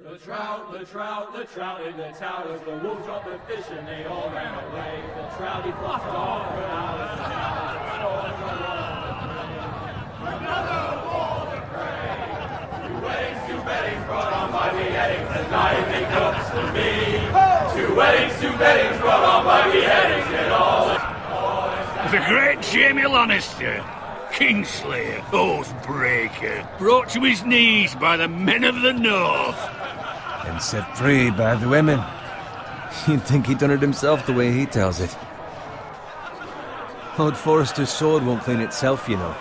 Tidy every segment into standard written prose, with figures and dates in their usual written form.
The trout in the towers, the wolves dropped the fish and they all ran away. The trout he flopped off for hours and hours. Another war to pray. Two weddings brought on by beheadings, and diving cooks to me. Two weddings brought on by beheadings, and all. The great Jamie Lannister, Kingslayer, Oathbreaker, brought to his knees by the men of the North. And set free by the women. You'd think he'd done it himself the way he tells it. Lord Forrester's sword won't clean itself, you know.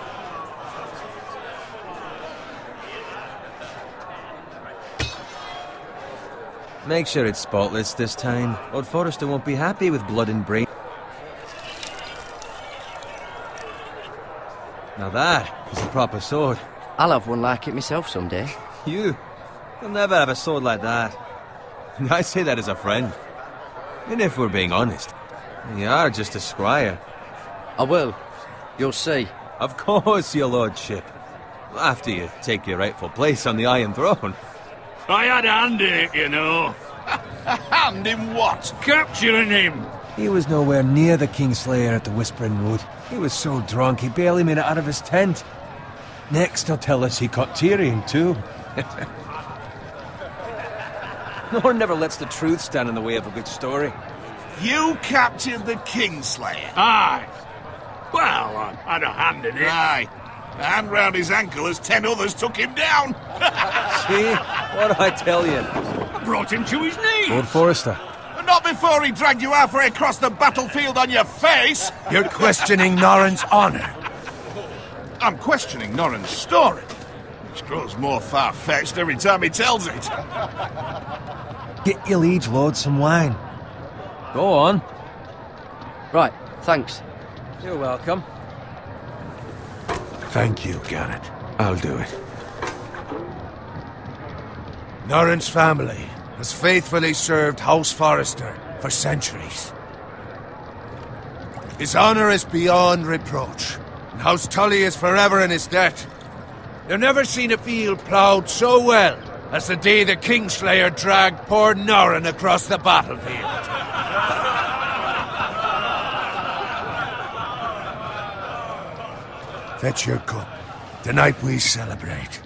Make sure it's spotless this time. Lord Forrester won't be happy with blood and brain. Now that is a proper sword. I'll have one like it myself someday. You'll never have a sword like that. And I say that as a friend. And if we're being honest, you are just a squire. I will. You'll see. Of course, your lordship. After you take your rightful place on the Iron Throne. I had a hand in it, you know. A hand in what? Capturing him. He was nowhere near the Kingslayer at the Whispering Wood. He was so drunk he barely made it out of his tent. Next he'll tell us he caught Tyrion too. No one never lets the truth stand in the way of a good story. You captured the Kingslayer? Aye. Well, I had a hand in it. Aye. A hand round his ankle as 10 others took him down. See? What did I tell you? I brought him to his knees. Lord Forrester. Not before he dragged you halfway across the battlefield on your face. You're questioning Norrin's honor. I'm questioning Norrin's story, which grows more far-fetched every time he tells it. Get your liege lord some wine. Go on. Right, thanks. You're welcome. Thank you, Garrett. I'll do it. Norrin's family has faithfully served House Forrester for centuries. His honor is beyond reproach, and House Tully is forever in his debt. They've never seen a field ploughed so well as the day the Kingslayer dragged poor Norrin across the battlefield. Fetch your cup. Tonight we celebrate.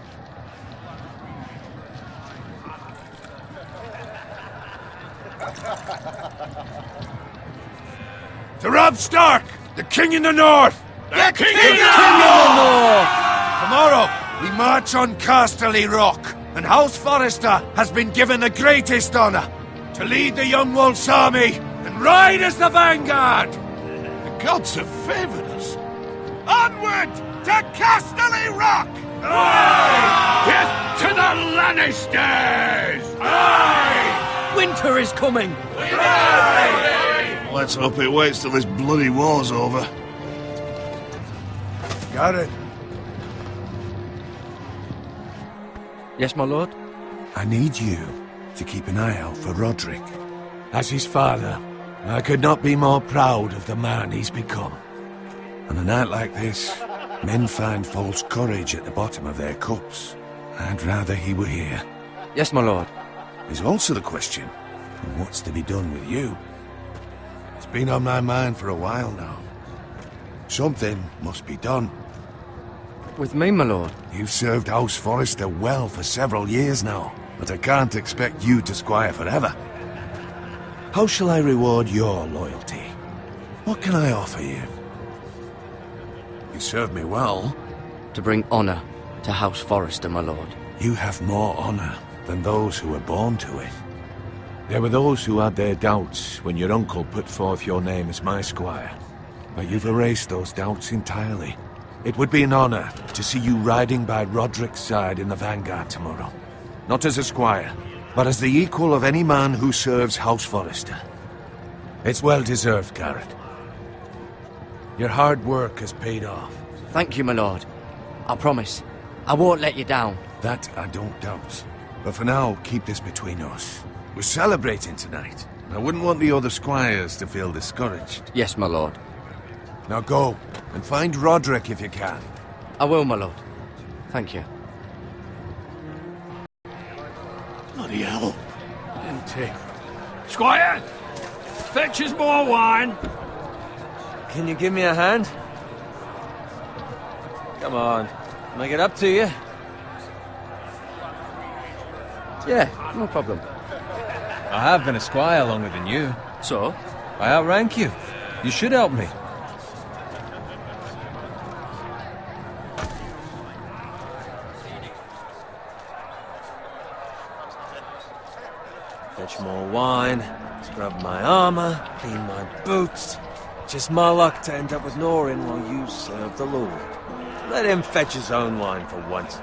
To Robb Stark, the King in the North! The King in the North! Tomorrow, we march on Casterly Rock, and House Forrester has been given the greatest honor to lead the Young Wolf's army and ride as the vanguard! The gods have favored us. Onward to Casterly Rock! Aye! Death to the Lannisters! Aye! Winter is coming! Aye! Let's hope it waits till this bloody war's over. Garrett, Yes, my lord? I need you to keep an eye out for Roderick. As his father, I could not be more proud of the man he's become. On a night like this, men find false courage at the bottom of their cups. I'd rather he were here. Yes, my lord. There's also the question of what's to be done with you. It's been on my mind for a while now. Something must be done. With me, my lord? You've served House Forrester well for several years now, but I can't expect you to squire forever. How shall I reward your loyalty? What can I offer you? You served me well. To bring honor to House Forrester, my lord. You have more honor than those who were born to it. There were those who had their doubts when your uncle put forth your name as my squire. But you've erased those doubts entirely. It would be an honor to see you riding by Roderick's side in the vanguard tomorrow. Not as a squire, but as the equal of any man who serves House Forrester. It's well deserved, Garrett. Your hard work has paid off. Thank you, my lord. I promise. I won't let you down. That I don't doubt. But for now, keep this between us. We're celebrating tonight. I wouldn't want the other squires to feel discouraged. Yes, my lord. Now go, and find Roderick if you can. I will, my lord. Thank you. Bloody Bloody hell. Empty. Squire! Fetch us more wine! Can you give me a hand? Come on. Make it up to you. Yeah, no problem. I have been a squire longer than you. So? I outrank you. You should help me. Fetch more wine, scrub my armor, clean my boots. Just my luck to end up with Norin while you serve the Lord. Let him fetch his own wine for once.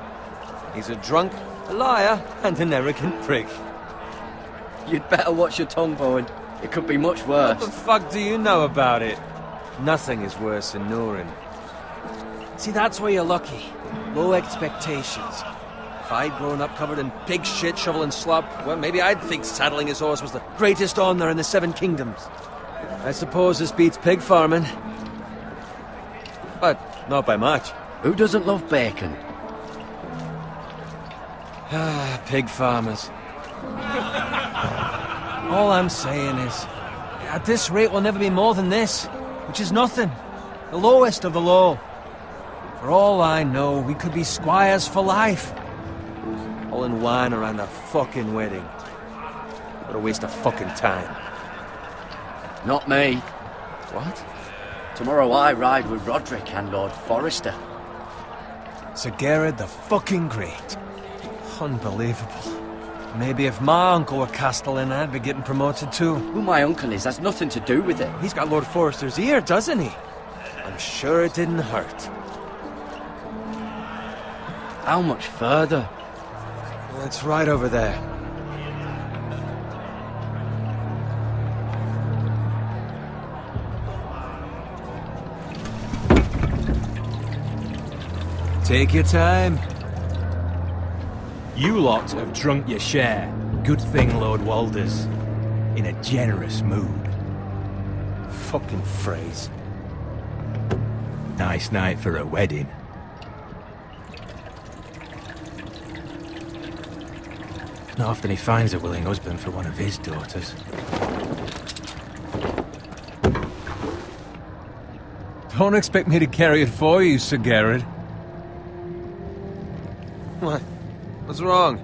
He's a drunk, a liar, and an arrogant prick. You'd better watch your tongue, Bowen. It could be much worse. What the fuck do you know about it? Nothing is worse than Norin. See, that's where you're lucky. Low expectations. If I'd grown up covered in pig shit, shovel and slop, well, maybe I'd think saddling his horse was the greatest honour in the Seven Kingdoms. I suppose this beats pig farming. But not by much. Who doesn't love bacon? Ah, pig farmers. All I'm saying is, at this rate we'll never be more than this, which is nothing. The lowest of the low. For all I know, we could be squires for life. All in wine around a fucking wedding. What a waste of fucking time. Not me. What? Tomorrow I ride with Roderick and Lord Forrester. Sir Gerard the fucking Great. Unbelievable. Maybe if my uncle were Castellan, I'd be getting promoted too. Who my uncle is has nothing to do with it. He's got Lord Forrester's ear, doesn't he? I'm sure it didn't hurt. How much further? It's right over there. Take your time. You lot have drunk your share. Good thing Lord Walder's in a generous mood. Fucking phrase. Nice night for a wedding. Not often he finds a willing husband for one of his daughters. Don't expect me to carry it for you, Sir Gerard. What? What's wrong?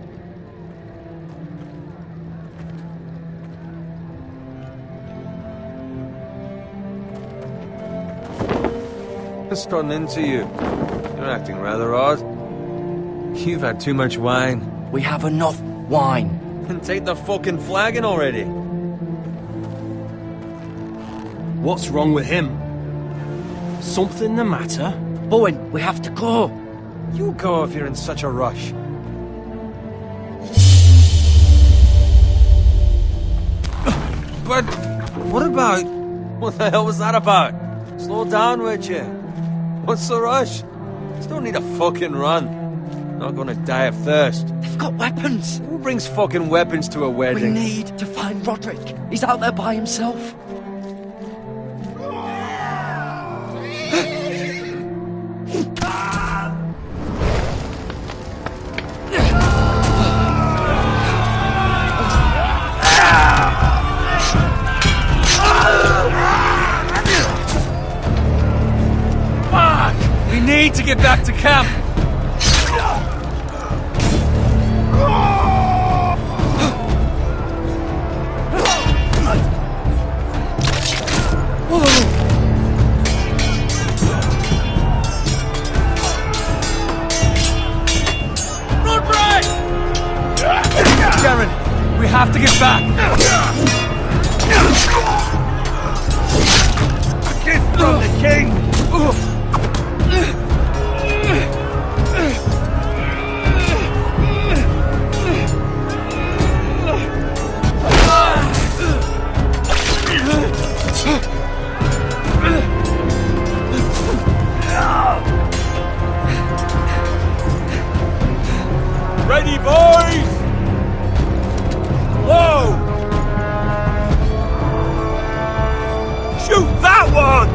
What's gotten into you? You're acting rather odd. You've had too much wine. We have enough wine. Then take the fucking flagon already. What's wrong with him? Something the matter? Bowen, we have to go. You go if you're in such a rush. But what about... What the hell was that about? Slow down, would you? What's the rush? Just don't need a fucking run. Not gonna die of thirst. They've got weapons. Who brings fucking weapons to a We wedding? need to find Roderick. He's out there by himself. We need to get back to camp. Darren, we have to get back. A gift from the king. Ready, boys! Whoa! Shoot that one!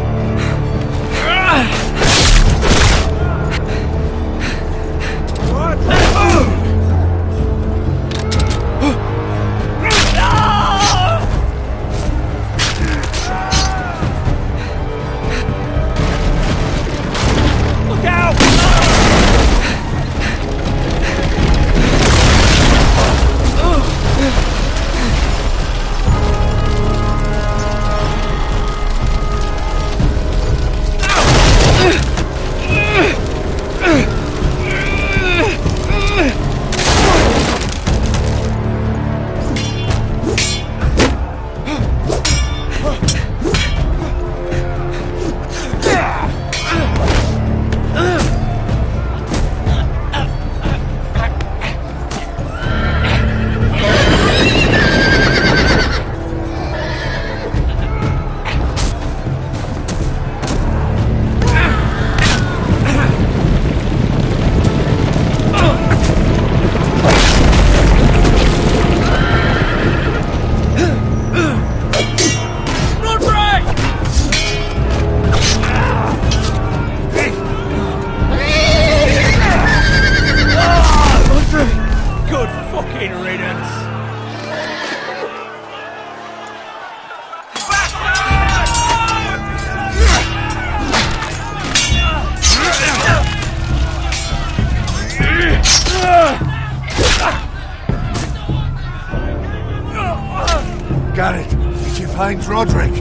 find Roderick?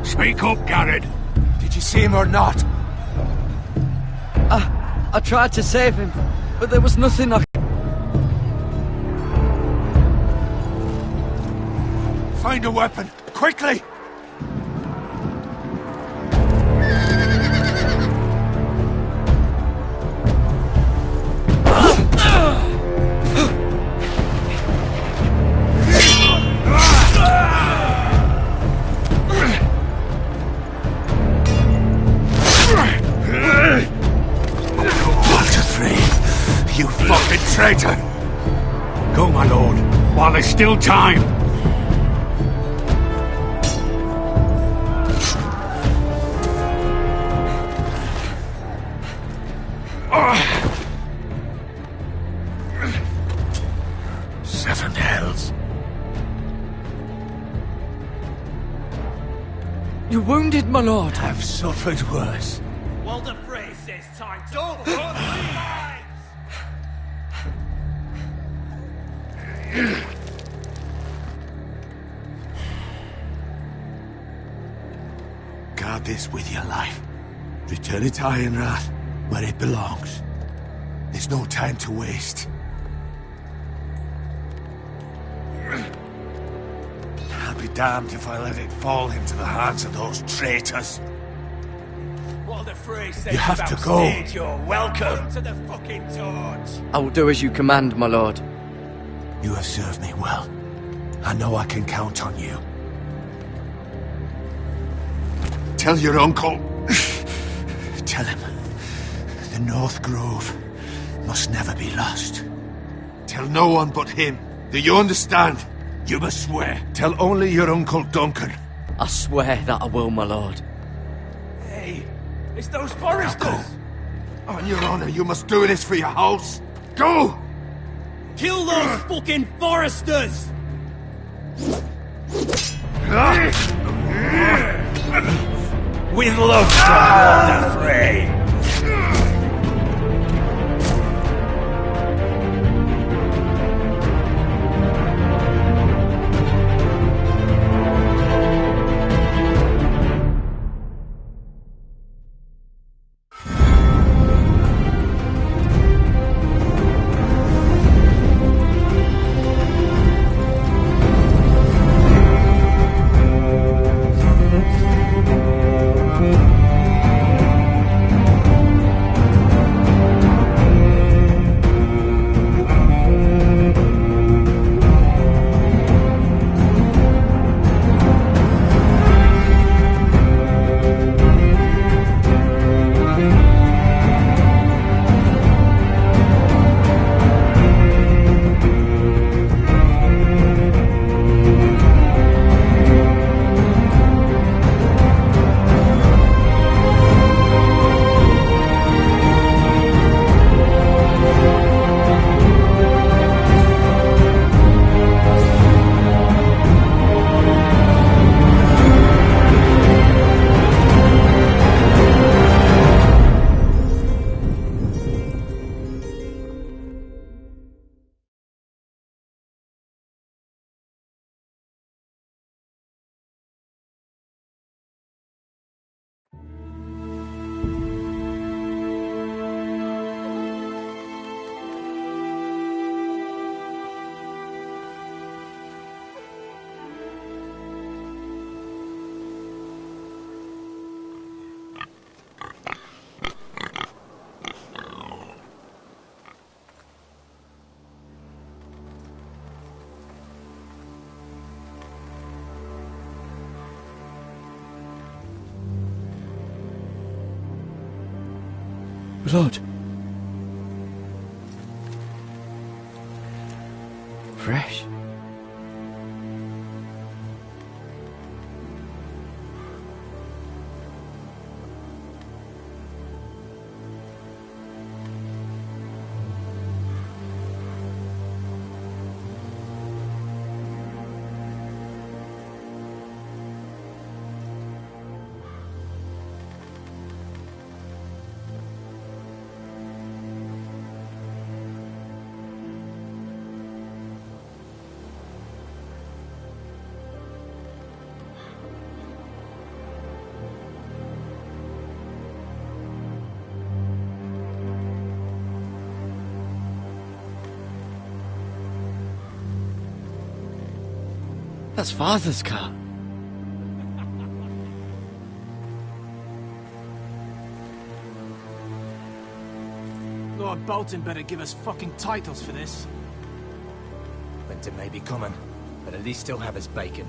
Speak up, Garrett. Did you see him or not? I tried to save him, but there was nothing I... Find a weapon, quickly! You fucking traitor! Go, my lord, while there's still time. Seven hells. You're wounded, my lord. I've suffered worse. Walder Frey says time to... Don't hurt me! Guard this with your life. Return it to Ironrath, where it belongs. There's no time to waste. I'll be damned if I let it fall into the hands of those traitors. Walder Frey says You have to go. You're welcome to the fucking torch. I will do as you command, my lord. You have served me well. I know I can count on you. Tell your uncle. Tell him. The North Grove must never be lost. Tell no one but him. Do you understand? You must swear. Tell only your Uncle Duncan. I swear that I will, my lord. Hey, it's those foresters. On your honor, you must do this for your house. Go! Kill those fucking foresters! With love from Walder Frey. Blood. Fresh. That's Father's car. Lord Bolton better give us fucking titles for this. Winter may be coming, but at least he'll have his bacon.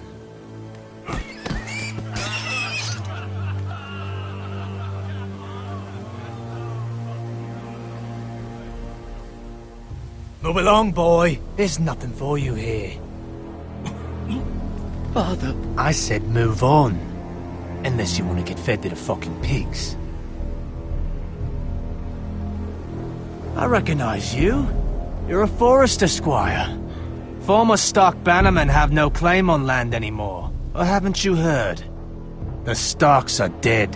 Move along, boy. There's nothing for you here. Father. I said move on. Unless you want to get fed to the fucking pigs. I recognize you. You're a Forrester squire. Former Stark bannermen have no claim on land anymore. Or haven't you heard? The Starks are dead.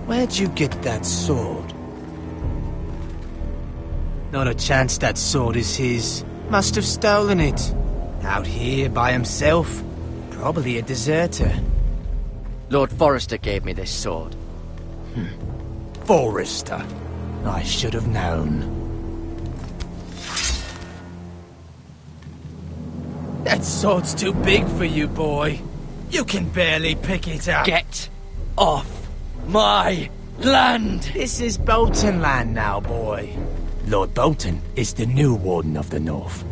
Where'd you get that sword? Not a chance that sword is his. Must have stolen it. Out here by himself. Probably a deserter. Lord Forrester gave me this sword. Forrester. I should have known. That sword's too big for you, boy. You can barely pick it up. Get off my land! This is Bolton land now, boy. Lord Bolton is the new Warden of the North.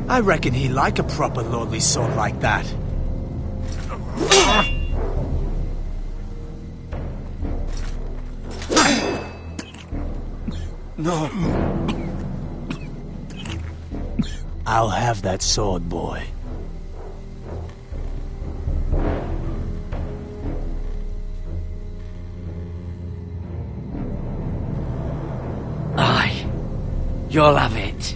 I reckon he like a proper lordly sword like that. No. I'll have that sword, boy. Aye. You'll have it.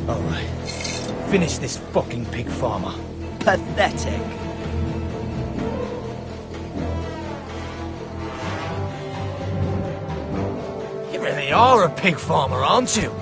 Alright. Finish this fucking pig farmer. Pathetic. You really are a pig farmer, aren't you?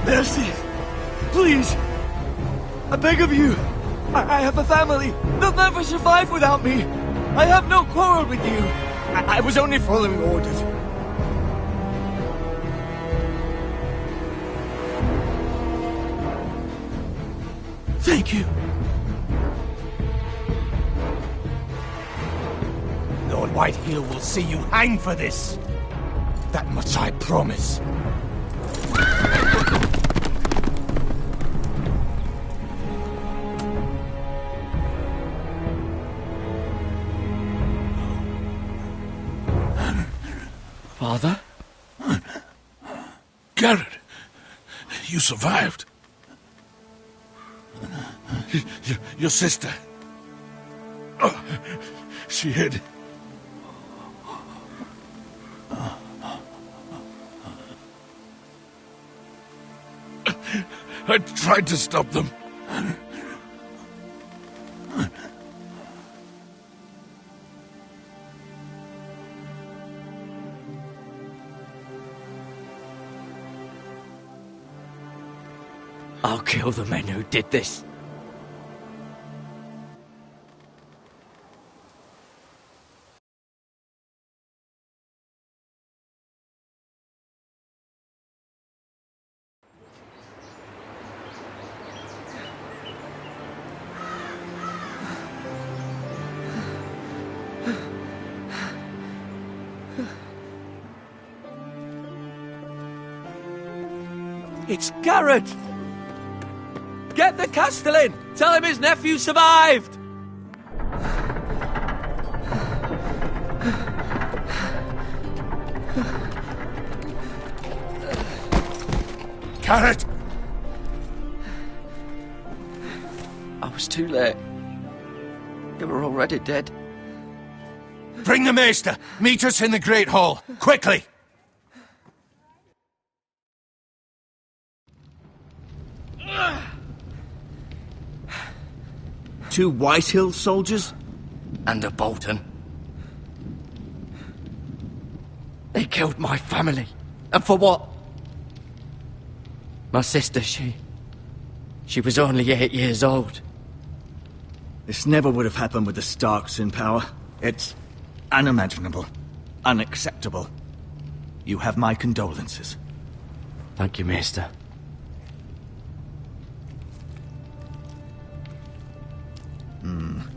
Mercy! Please! I beg of you! I have a family! They'll never survive without me! I have no quarrel with you! I was only following orders. Thank you. Lord Whitehill will see you hang for this. That much I promise. Father? Garrett, you survived. Your sister. Oh, she hid. I tried to stop them. I'll kill the men who did this. It's Garrett! Get the Castellan! Tell him his nephew survived! Carrot! I was too late. They were already dead. Bring the maester! Meet us in the Great Hall! Quickly! Two Whitehill soldiers? And a Bolton. They killed my family. And for what? My sister, she was only 8 years old. This never would have happened with the Starks in power. It's unimaginable. Unacceptable. You have my condolences. Thank you, Maester.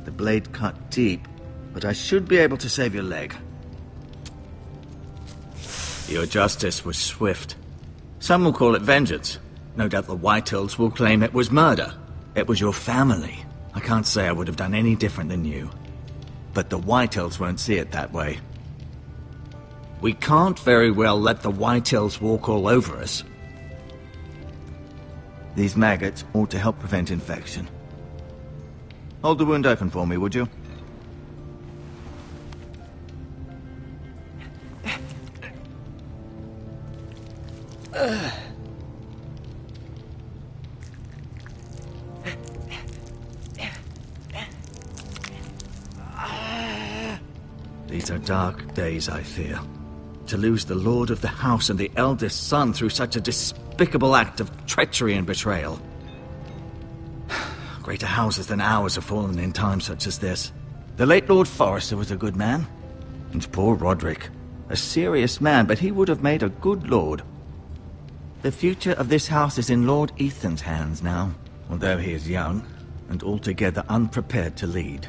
The blade cut deep, but I should be able to save your leg. Your justice was swift. Some will call it vengeance. No doubt the Whitehills will claim it was murder. It was your family. I can't say I would have done any different than you. But the Whitehills won't see it that way. We can't very well let the Whitehills walk all over us. These maggots ought to help prevent infection. Hold the wound open for me, would you? These are dark days, I fear. To lose the lord of the house and the eldest son through such a despicable act of treachery and betrayal. Greater houses than ours have fallen in times such as this. The late Lord Forrester was a good man. And poor Roderick. A serious man, but he would have made a good lord. The future of this house is in Lord Ethan's hands now, although he is young and altogether unprepared to lead.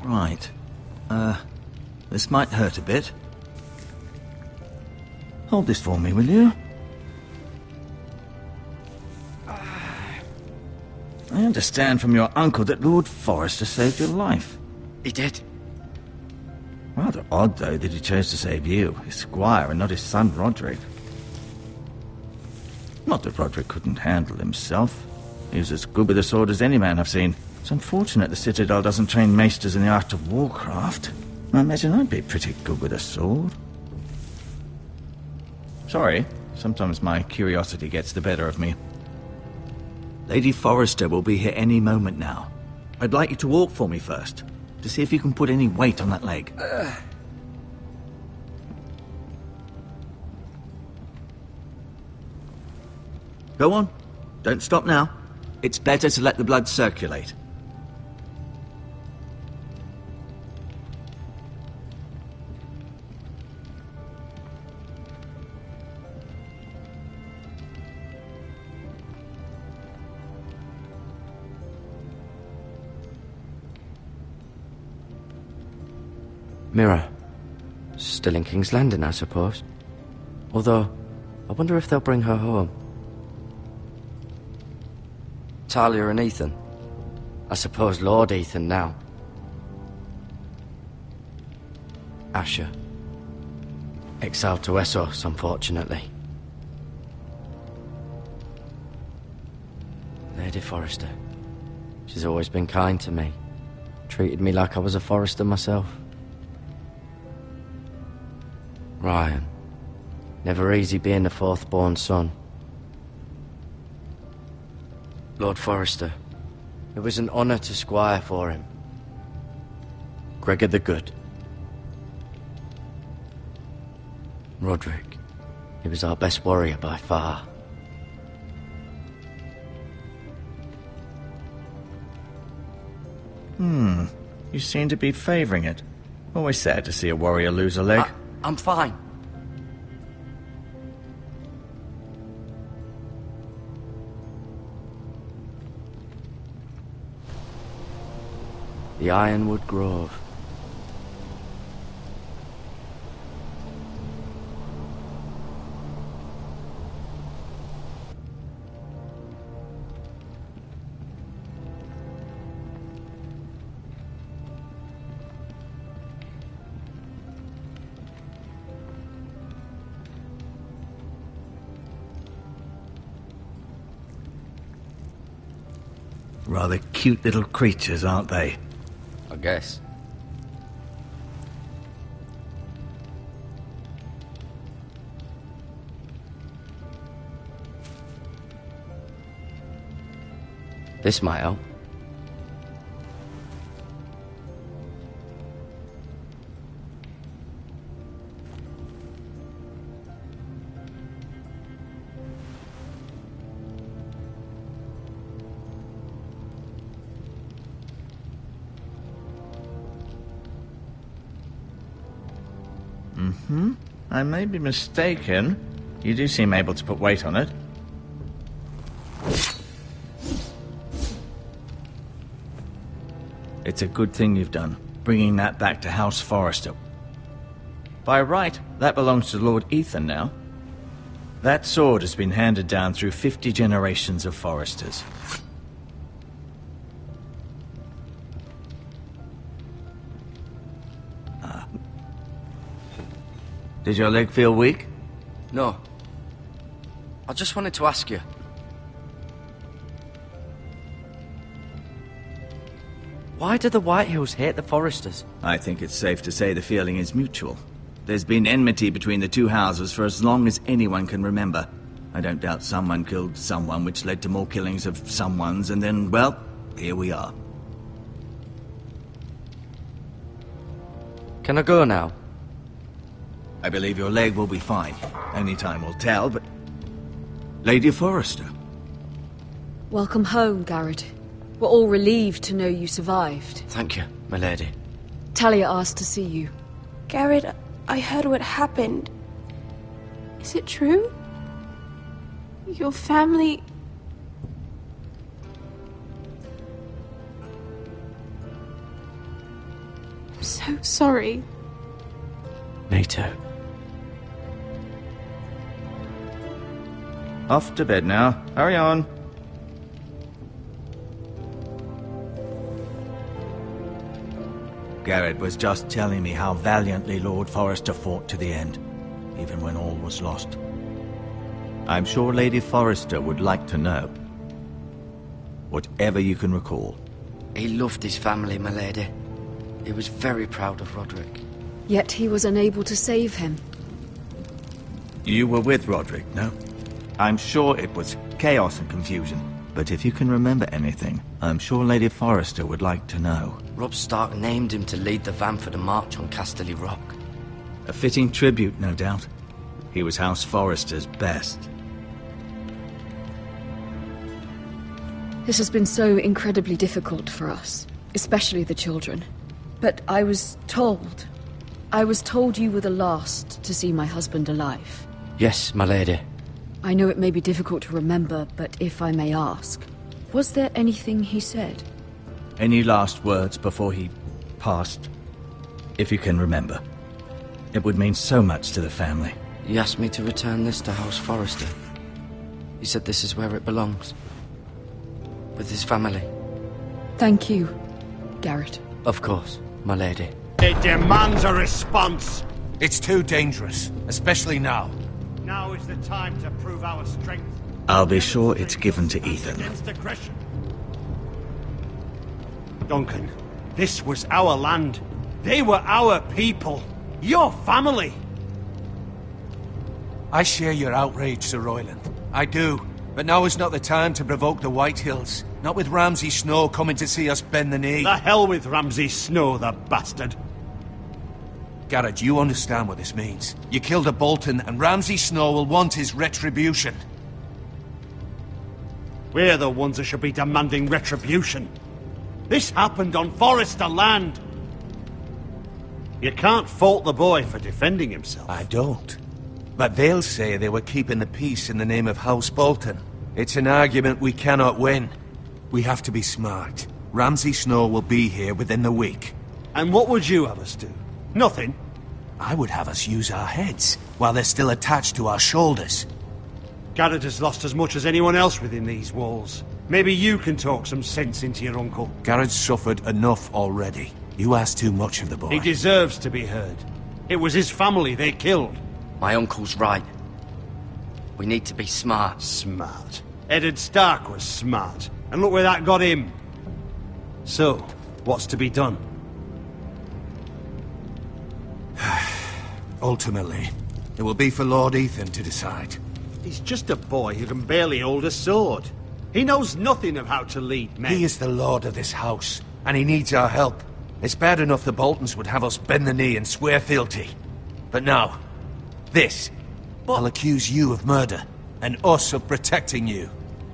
Right. This might hurt a bit. Hold this for me, will you? I understand from your uncle that Lord Forrester saved your life. He did. Rather odd, though, that he chose to save you, his squire, and not his son Roderick. Not that Roderick couldn't handle himself. He was as good with a sword as any man I've seen. It's unfortunate the Citadel doesn't train maesters in the art of warcraft. I imagine I'd be pretty good with a sword. Sorry, sometimes my curiosity gets the better of me. Lady Forrester will be here any moment now. I'd like you to walk for me first, to see if you can put any weight on that leg. Go on. Don't stop now. It's better to let the blood circulate. Mira. Still in King's Landing, I suppose. Although, I wonder if they'll bring her home. Talia and Ethan. I suppose Lord Ethan now. Asher. Exiled to Essos, unfortunately. Lady Forrester. She's always been kind to me. Treated me like I was a Forrester myself. Ryan. Never easy being the fourth-born son. Lord Forrester. It was an honour to squire for him. Gregor the Good. Roderick. He was our best warrior by far. You seem to be favouring it. Always sad to see a warrior lose a leg. I'm fine. The Ironwood Grove. Rather cute little creatures, aren't they? I guess. This might help. I may be mistaken. You do seem able to put weight on it. It's a good thing you've done, bringing that back to House Forrester. By right, that belongs to Lord Ethan now. That sword has been handed down through 50 generations of Forresters. Did your leg feel weak? No. I just wanted to ask you. Why do the Whitehills hate the Forresters? I think it's safe to say the feeling is mutual. There's been enmity between the two houses for as long as anyone can remember. I don't doubt someone killed someone, which led to more killings of someones, and then, well, here we are. Can I go now? I believe your leg will be fine. Only time will tell, but... Lady Forrester. Welcome home, Garrett. We're all relieved to know you survived. Thank you, my lady. Talia asked to see you. Garrett, I heard what happened. Is it true? Your family... I'm so sorry. Me too. Off to bed now. Hurry on. Garrett was just telling me how valiantly Lord Forrester fought to the end, even when all was lost. I'm sure Lady Forrester would like to know. Whatever you can recall. He loved his family, my lady. He was very proud of Roderick. Yet he was unable to save him. You were with Roderick, no? I'm sure it was chaos and confusion. But if you can remember anything, I'm sure Lady Forrester would like to know. Robb Stark named him to lead the van for the march on Casterly Rock. A fitting tribute, no doubt. He was House Forrester's best. This has been so incredibly difficult for us, especially the children. But I was told you were the last to see my husband alive. Yes, my lady. I know it may be difficult to remember, but if I may ask, was there anything he said? Any last words before he passed? If you can remember. It would mean so much to the family. He asked me to return this to House Forrester. He said this is where it belongs. With his family. Thank you, Garrett. Of course, my lady. It demands a response. It's too dangerous, especially now. Now is the time to prove our strength. I'll be sure it's given to Ethan. Against aggression. Duncan, this was our land. They were our people. Your family. I share your outrage, Sir Royland. I do. But now is not the time to provoke the Whitehills. Not with Ramsay Snow coming to see us bend the knee. The hell with Ramsay Snow, the bastard. Garrett, you understand what this means. You killed a Bolton, and Ramsay Snow will want his retribution. We're the ones that should be demanding retribution. This happened on Forrester land. You can't fault the boy for defending himself. I don't. But they'll say they were keeping the peace in the name of House Bolton. It's an argument we cannot win. We have to be smart. Ramsay Snow will be here within the week. And what would you have us do? Nothing. I would have us use our heads, while they're still attached to our shoulders. Garrett has lost as much as anyone else within these walls. Maybe you can talk some sense into your uncle. Garrett's suffered enough already. You ask too much of the boy. He deserves to be heard. It was his family they killed. My uncle's right. We need to be smart. Smart. Eddard Stark was smart. And look where that got him. So, what's to be done? Ultimately, it will be for Lord Ethan to decide. He's just a boy who can barely hold a sword. He knows nothing of how to lead men. He is the lord of this house, and he needs our help. It's bad enough the Boltons would have us bend the knee and swear fealty. But now, this. I'll accuse you of murder, and us of protecting you.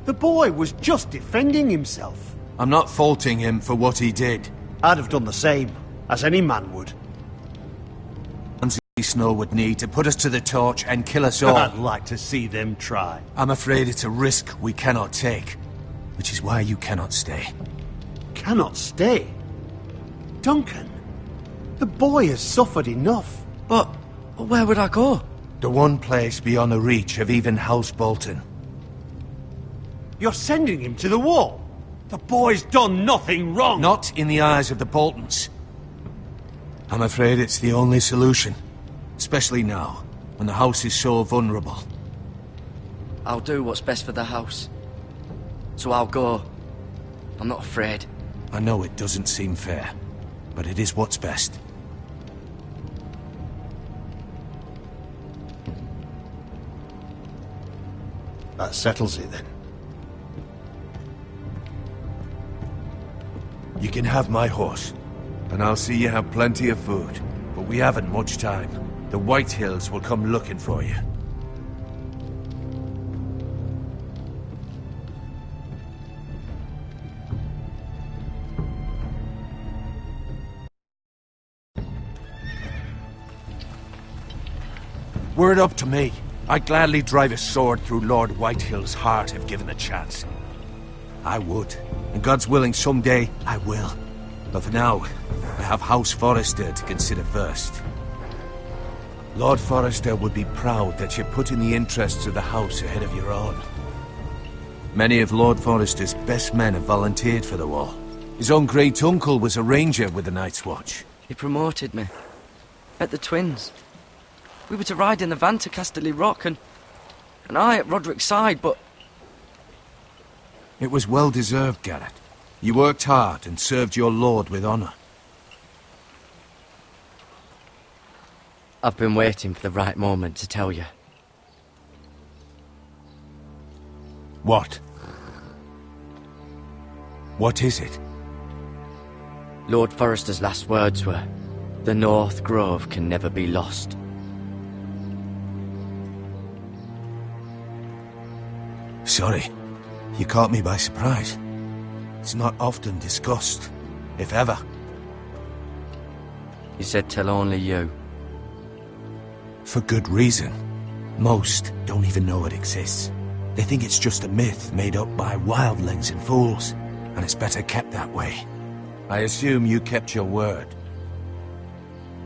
The boy was just defending himself. I'm not faulting him for what he did. I'd have done the same, as any man would. Snow would need to put us to the torch and kill us all. I'd like to see them try. I'm afraid it's a risk we cannot take, which is why you cannot stay. Cannot stay? Duncan, the boy has suffered enough. But where would I go? The one place beyond the reach of even House Bolton. You're sending him to the wall? The boy's done nothing wrong. Not in the eyes of the Boltons. I'm afraid it's the only solution. Especially now, when the house is so vulnerable. I'll do what's best for the house. So I'll go. I'm not afraid. I know it doesn't seem fair, but it is what's best. That settles it then. You can have my horse, and I'll see you have plenty of food, but we haven't much time. The White Hills will come looking for you. Were it up to me, I'd gladly drive a sword through Lord Whitehill's heart if given the chance. I would, and God's willing someday I will. But for now, I have House Forrester to consider first. Lord Forrester would be proud that you put in the interests of the house ahead of your own. Many of Lord Forrester's best men have volunteered for the war. His own great-uncle was a ranger with the Night's Watch. He promoted me. At the Twins. We were to ride in the van to Casterly Rock, and I at Roderick's side, but... It was well-deserved, Garrett. You worked hard and served your lord with honor. I've been waiting for the right moment to tell you. What? What is it? Lord Forrester's last words were, "The North Grove can never be lost." Sorry. You caught me by surprise. It's not often discussed, if ever. He said tell only you. For good reason. Most don't even know it exists. They think it's just a myth made up by wildlings and fools, and it's better kept that way. I assume you kept your word.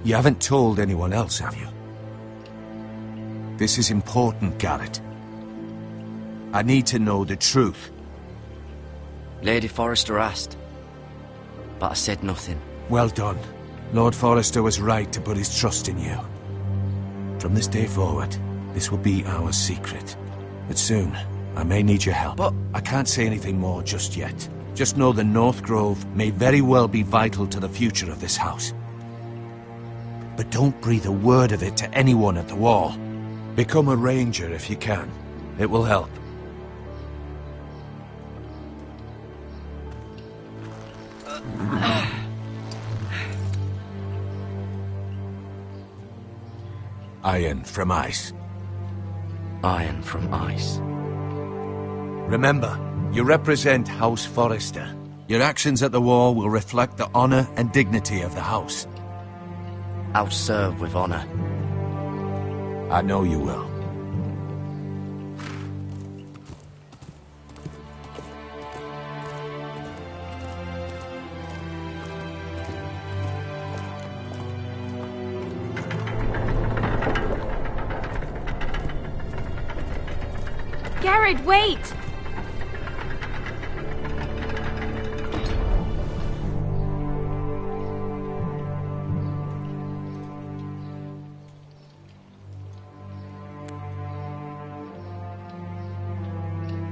You haven't told anyone else, have you? This is important, Garrett. I need to know the truth. Lady Forrester asked, but I said nothing. Well done. Lord Forrester was right to put his trust in you. From this day forward, this will be our secret. But soon, I may need your help. But I can't say anything more just yet. Just know the North Grove may very well be vital to the future of this house. But don't breathe a word of it to anyone at the wall. Become a ranger if you can. It will help. Iron from ice. Iron from ice. Remember, you represent House Forrester. Your actions at the war will reflect the honor and dignity of the house. I'll serve with honor. I know you will. Garrett, wait!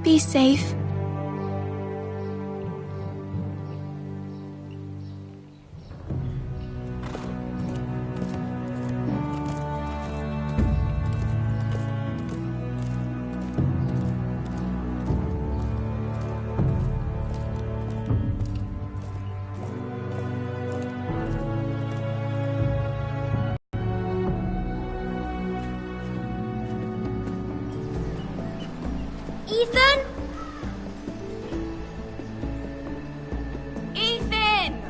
Be safe. Ethan? Ethan!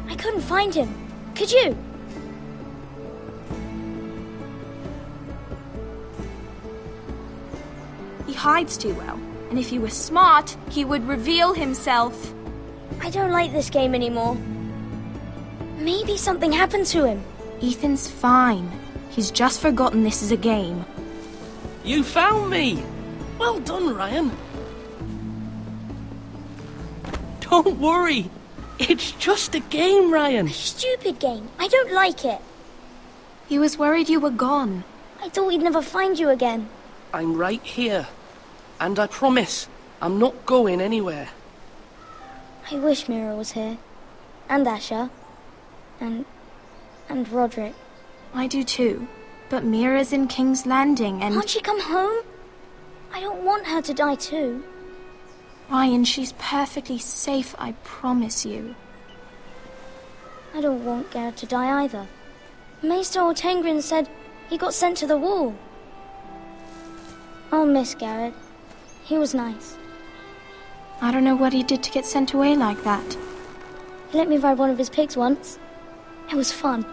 I couldn't find him. Could you? He hides too well, and if he were smart, he would reveal himself. I don't like this game anymore. Maybe something happened to him. Ethan's fine. He's just forgotten this is a game. You found me! Well done, Ryan. Don't worry. It's just a game, Ryan. A stupid game. I don't like it. He was worried you were gone. I thought we'd never find you again. I'm right here. And I promise, I'm not going anywhere. I wish Mira was here. And Asher. And Roderick. I do too. But Mira's in King's Landing and... Can't she come home? I don't want her to die too. Ryan, she's perfectly safe, I promise you. I don't want Garrett to die either. Maester Ortengrin said he got sent to the wall. I'll miss Garrett. He was nice. I don't know what he did to get sent away like that. He let me ride one of his pigs once. It was fun.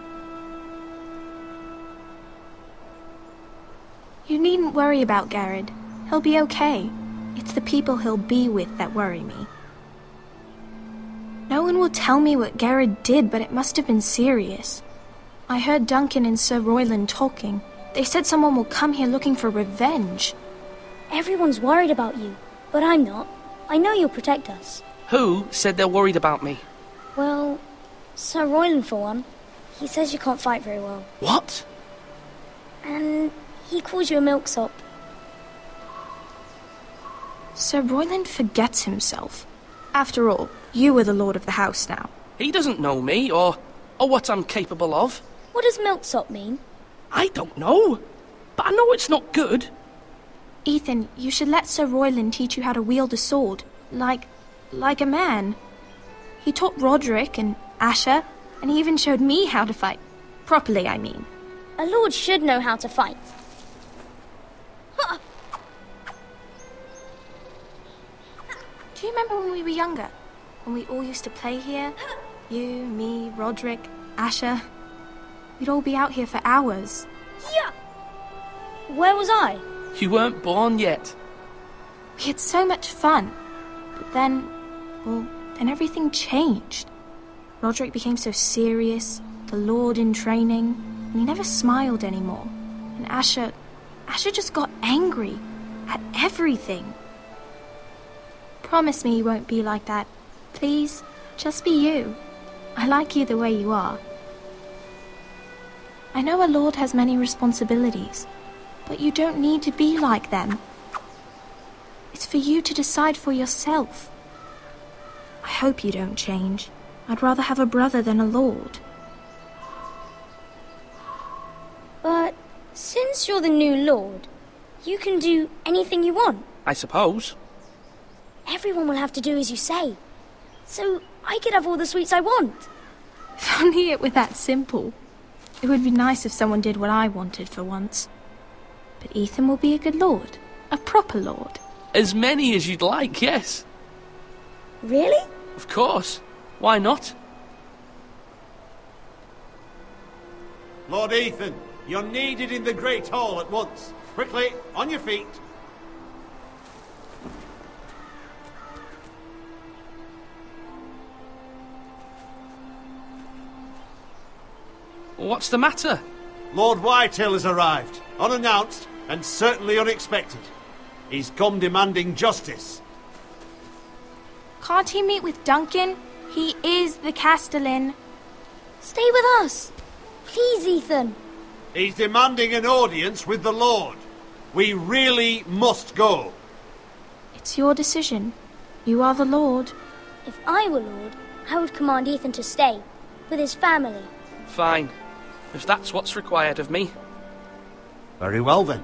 You needn't worry about Garrett. He'll be okay. It's the people he'll be with that worry me. No one will tell me what Garrett did, but it must have been serious. I heard Duncan and Sir Royland talking. They said someone will come here looking for revenge. Everyone's worried about you, but I'm not. I know you'll protect us. Who said they're worried about me? Well, Sir Royland for one. He says you can't fight very well. What? And he calls you a milksop. Sir Royland forgets himself. After all, you are the lord of the house now. He doesn't know me, or what I'm capable of. What does milksop mean? I don't know, but I know it's not good. Ethan, you should let Sir Royland teach you how to wield a sword, like a man. He taught Roderick and Asher, and he even showed me how to fight. Properly, I mean. A lord should know how to fight. Do you remember when we were younger? When we all used to play here? You, me, Roderick, Asher. We'd all be out here for hours. Yeah! Where was I? You weren't born yet. We had so much fun. But then everything changed. Roderick became so serious, the Lord in training, and he never smiled anymore. And Asher just got angry at everything. Promise me you won't be like that. Please, just be you. I like you the way you are. I know a lord has many responsibilities, but you don't need to be like them. It's for you to decide for yourself. I hope you don't change. I'd rather have a brother than a lord. But since you're the new lord, you can do anything you want. I suppose. Everyone will have to do as you say. So I could have all the sweets I want. If only it were that simple. It would be nice if someone did what I wanted for once. But Ethan will be a good lord. A proper lord. As many as you'd like, yes. Really? Of course. Why not? Lord Ethan, you're needed in the Great Hall at once. Quickly, on your feet. What's the matter? Lord Whitehill has arrived, unannounced and certainly unexpected. He's come demanding justice. Can't he meet with Duncan? He is the Castellan. Stay with us. Please, Ethan. He's demanding an audience with the Lord. We really must go. It's your decision. You are the Lord. If I were Lord, I would command Ethan to stay, with his family. Fine. If that's what's required of me. Very well, then.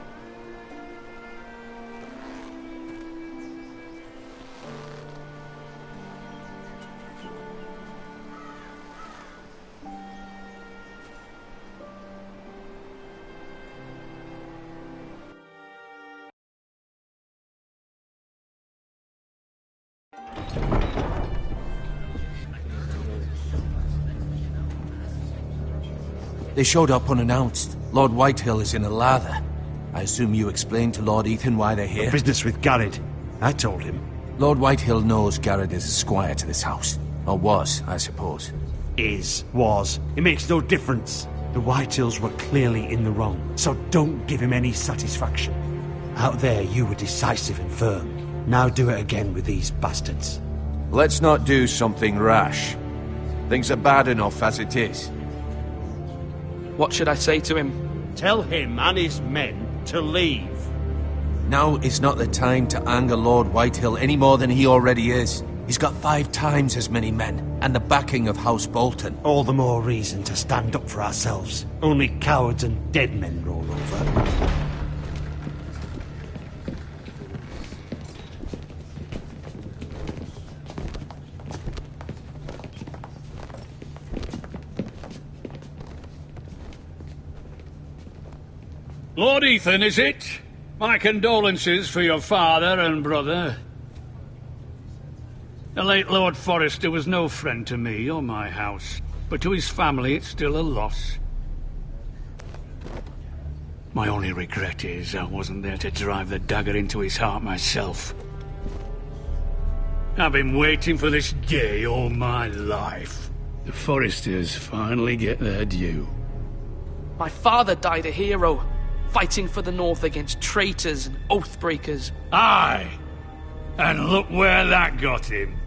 They showed up unannounced. Lord Whitehill is in a lather. I assume you explained to Lord Ethan why they're here? Business with Garrett. I told him. Lord Whitehill knows Garrett is a squire to this house. Or was, I suppose. Was. It makes no difference. The Whitehills were clearly in the wrong, so don't give him any satisfaction. Out there, you were decisive and firm. Now do it again with these bastards. Let's not do something rash. Things are bad enough as it is. What should I say to him? Tell him and his men to leave. Now is not the time to anger Lord Whitehill any more than he already is. He's got 5 times as many men, and the backing of House Bolton. All the more reason to stand up for ourselves. Only cowards and dead men roll over. Lord Ethan, is it? My condolences for your father and brother. The late Lord Forrester was no friend to me or my house, but to his family it's still a loss. My only regret is I wasn't there to drive the dagger into his heart myself. I've been waiting for this day all my life. The Forresters finally get their due. My father died a hero, fighting for the North against traitors and oathbreakers. Aye! And look where that got him.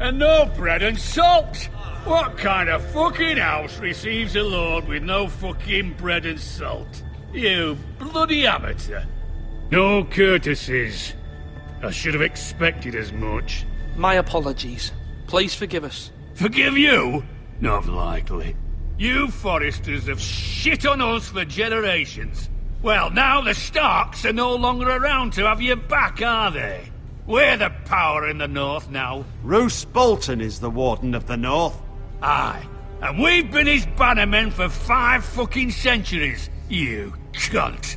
And no bread and salt! What kind of fucking house receives a lord with no fucking bread and salt? You bloody amateur. No courtesies. I should have expected as much. My apologies. Please forgive us. Forgive you? Not likely. You Forresters have shit on us for generations. Well, now the Starks are no longer around to have you back, are they? We're the power in the North now. Roose Bolton is the Warden of the North. Aye. And we've been his bannermen for 5 fucking centuries, you cunt.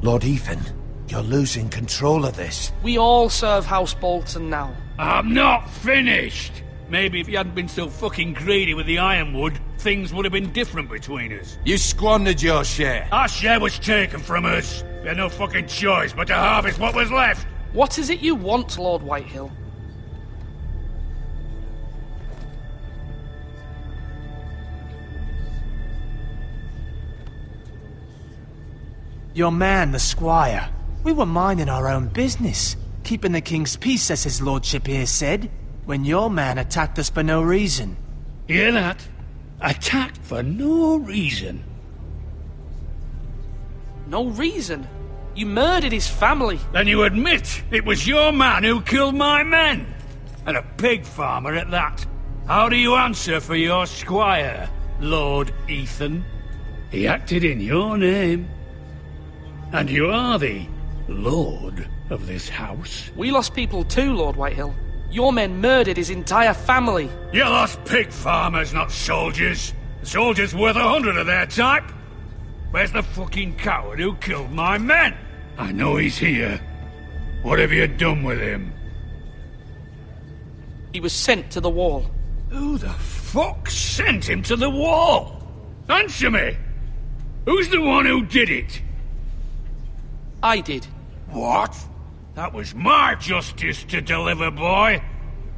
Lord Ethan, you're losing control of this. We all serve House Bolton now. I'm not finished! Maybe if you hadn't been so fucking greedy with the ironwood, things would have been different between us. You squandered your share. Our share was taken from us. We had no fucking choice but to harvest what was left. What is it you want, Lord Whitehill? Your man, the squire. We were minding our own business, keeping the king's peace, as his lordship here said, when your man attacked us for no reason. Hear that? Attacked for no reason. No reason? You murdered his family. Then you admit it was your man who killed my men. And a pig farmer at that. How do you answer for your squire, Lord Ethan? He acted in your name. And you are the lord of this house. We lost people too, Lord Whitehill. Your men murdered his entire family. You lost pig farmers, not soldiers. The soldiers worth 100 of their type. Where's the fucking coward who killed my men? I know he's here. What have you done with him? He was sent to the wall. Who the fuck sent him to the wall? Answer me! Who's the one who did it? I did. What? That was my justice to deliver, boy.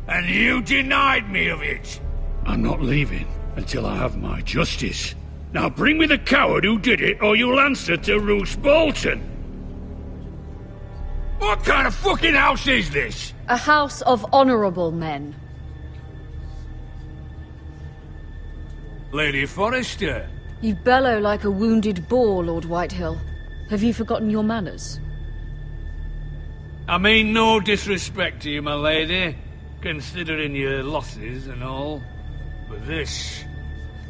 And you denied me of it. I'm not leaving until I have my justice. Now bring me the coward who did it, or you'll answer to Roose Bolton. What kind of fucking house is this? A house of honourable men. Lady Forrester. You bellow like a wounded boar, Lord Whitehill. Have you forgotten your manners? I mean no disrespect to you, my lady, considering your losses and all. But this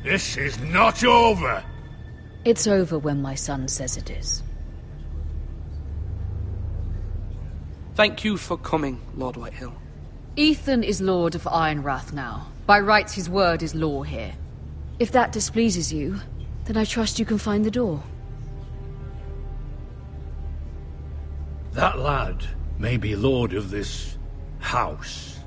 is not over. It's over when my son says it is. Thank you for coming, Lord Whitehill. Ethan is Lord of Ironrath now. By rights, his word is law here. If that displeases you, then I trust you can find the door. That lad may be lord of this house,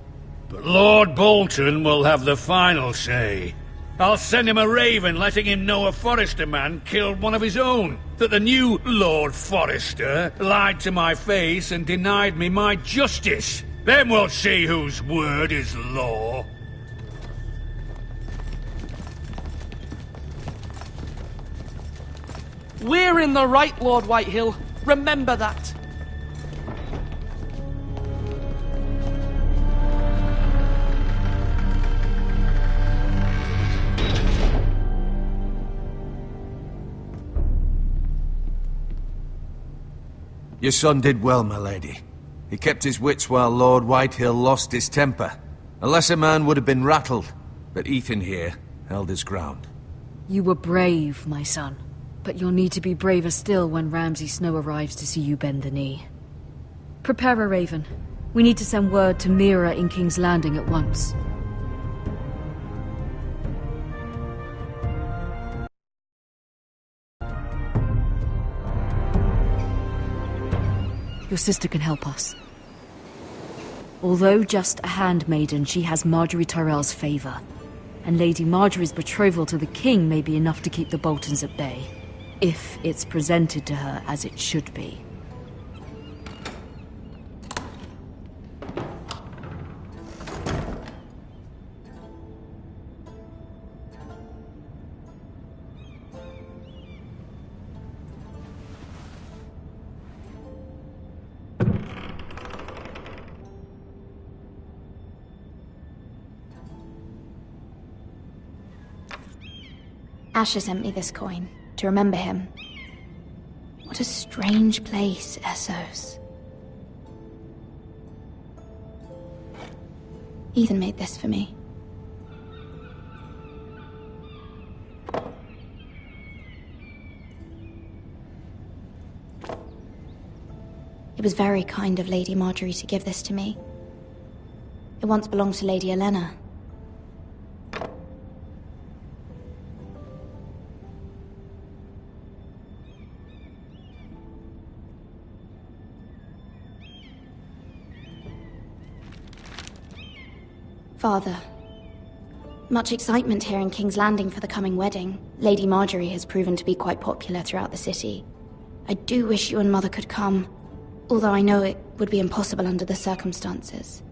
but Lord Bolton will have the final say. I'll send him a raven letting him know a Forrester man killed one of his own, that the new Lord Forrester lied to my face and denied me my justice. Then we'll see whose word is law. We're in the right, Lord Whitehill. Remember that. Your son did well, my lady. He kept his wits while Lord Whitehill lost his temper. A lesser man would have been rattled, but Ethan here held his ground. You were brave, my son. But you'll need to be braver still when Ramsay Snow arrives to see you bend the knee. Prepare a raven. We need to send word to Mira in King's Landing at once. Your sister can help us. Although just a handmaiden, she has Marjorie Tyrell's favor. And Lady Marjorie's betrothal to the king may be enough to keep the Boltons at bay. If it's presented to her as it should be. Asher sent me this coin, to remember him. What a strange place, Essos. Ethan made this for me. It was very kind of Lady Marjorie to give this to me. It once belonged to Lady Elena. Father, much excitement here in King's Landing for the coming wedding. Lady Marjorie has proven to be quite popular throughout the city. I do wish you and Mother could come, although I know it would be impossible under the circumstances.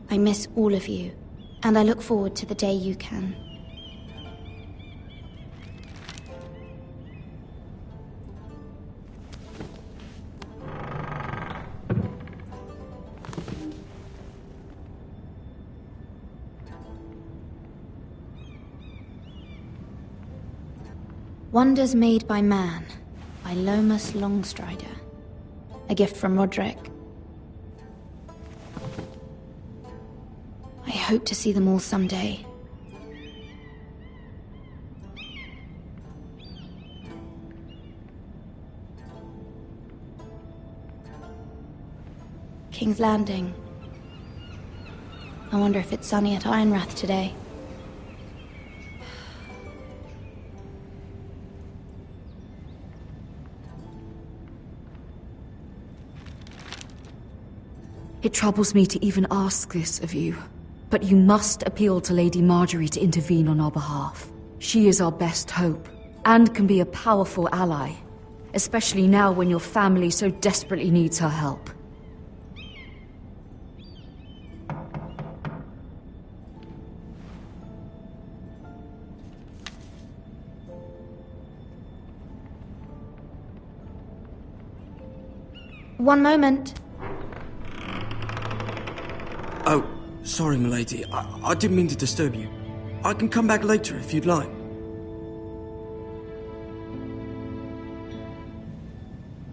I miss all of you, and I look forward to the day you can. Wonders Made by Man, by Lomas Longstrider. A gift from Roderick. I hope to see them all someday. King's Landing. I wonder if it's sunny at Ironrath today. It troubles me to even ask this of you, but you must appeal to Lady Marjorie to intervene on our behalf. She is our best hope, and can be a powerful ally, especially now when your family so desperately needs her help. One moment. Oh, sorry, milady. I didn't mean to disturb you. I can come back later if you'd like.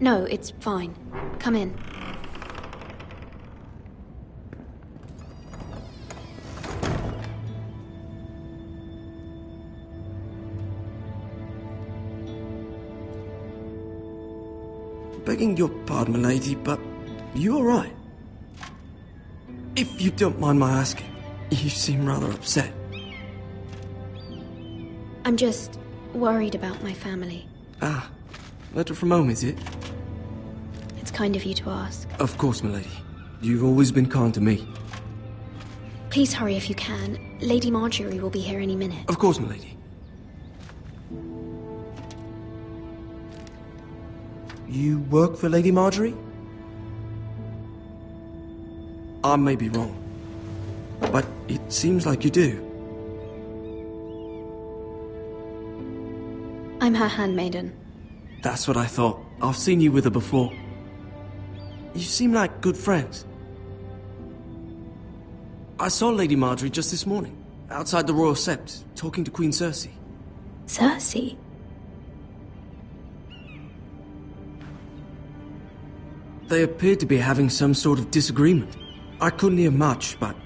No, it's fine. Come in. Begging your pardon, milady, but you all right? If you don't mind my asking, you seem rather upset. I'm just worried about my family. Ah, letter from home, is it? It's kind of you to ask. Of course, milady. You've always been kind to me. Please hurry if you can. Lady Marjorie will be here any minute. Of course, milady. You work for Lady Marjorie? I may be wrong, but it seems like you do. I'm her handmaiden. That's what I thought. I've seen you with her before. You seem like good friends. I saw Lady Marjorie just this morning, outside the Royal Sept, talking to Queen Cersei. Cersei? They appeared to be having some sort of disagreement. I couldn't hear much, but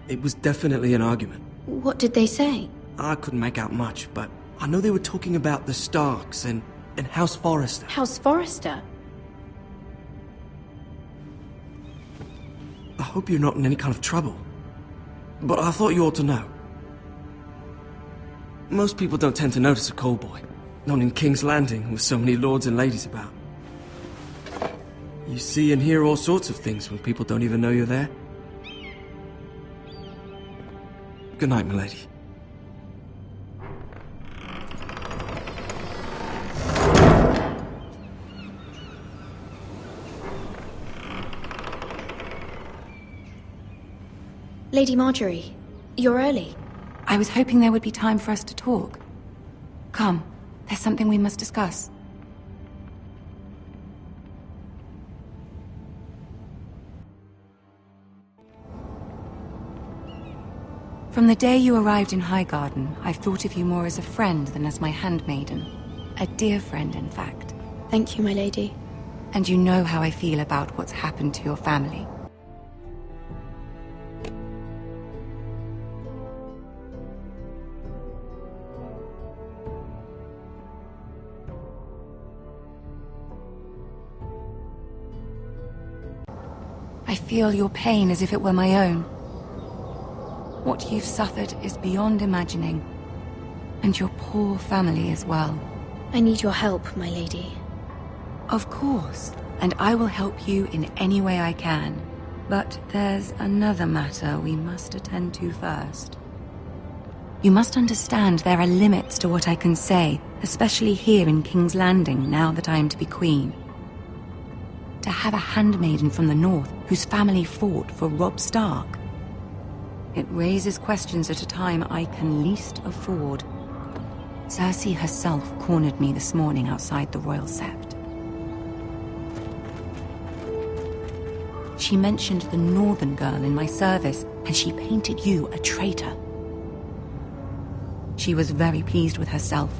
it was definitely an argument. What did they say? I couldn't make out much, but I know they were talking about the Starks and House Forrester. House Forrester? I hope you're not in any kind of trouble. But I thought you ought to know. Most people don't tend to notice a callboy. Not in King's Landing, with so many lords and ladies about. You see and hear all sorts of things when people don't even know you're there. Good night, milady. Lady Marjorie, you're early. I was hoping there would be time for us to talk. Come, there's something we must discuss. From the day you arrived in Highgarden, I've thought of you more as a friend than as my handmaiden. A dear friend, in fact. Thank you, my lady. And you know how I feel about what's happened to your family. I feel your pain as if it were my own. What you've suffered is beyond imagining. And your poor family as well. I need your help, my lady. Of course, and I will help you in any way I can. But there's another matter we must attend to first. You must understand there are limits to what I can say, especially here in King's Landing, now that I am to be queen. To have a handmaiden from the north whose family fought for Robb Stark. It raises questions at a time I can least afford. Cersei herself cornered me this morning outside the Royal Sept. She mentioned the northern girl in my service, and she painted you a traitor. She was very pleased with herself.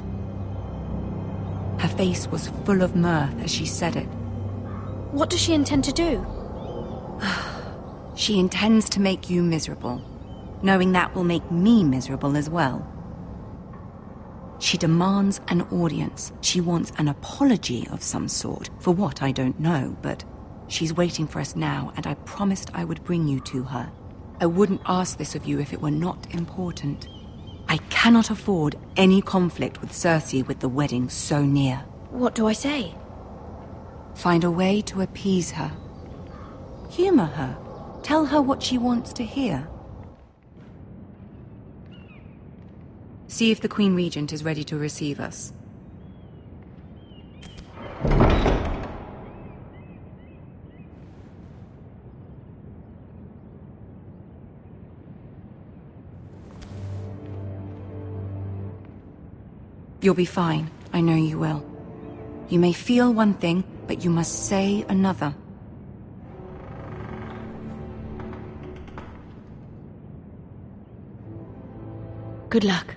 Her face was full of mirth as she said it. What does she intend to do? She intends to make you miserable, knowing that will make me miserable as well. She demands an audience. She wants an apology of some sort, for what I don't know, but she's waiting for us now, and I promised I would bring you to her. I wouldn't ask this of you if it were not important. I cannot afford any conflict with Cersei with the wedding so near. What do I say? Find a way to appease her. Humor her. Tell her what she wants to hear. See if the Queen Regent is ready to receive us. You'll be fine. I know you will. You may feel one thing, but you must say another. Good luck.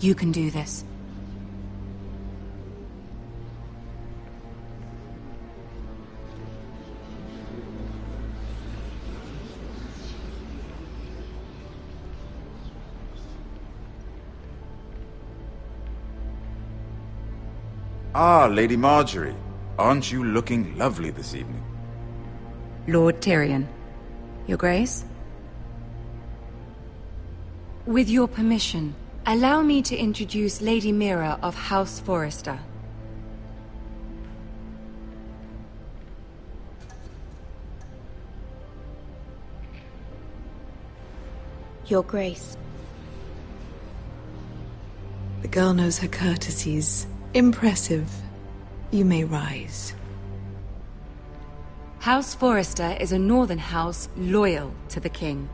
You can do this. Ah, Lady Marjorie. Aren't you looking lovely this evening? Lord Tyrion. Your Grace? With your permission, allow me to introduce Lady Mira of House Forrester. Your Grace. The girl knows her courtesies. Impressive. You may rise. House Forrester is a northern house loyal to the king.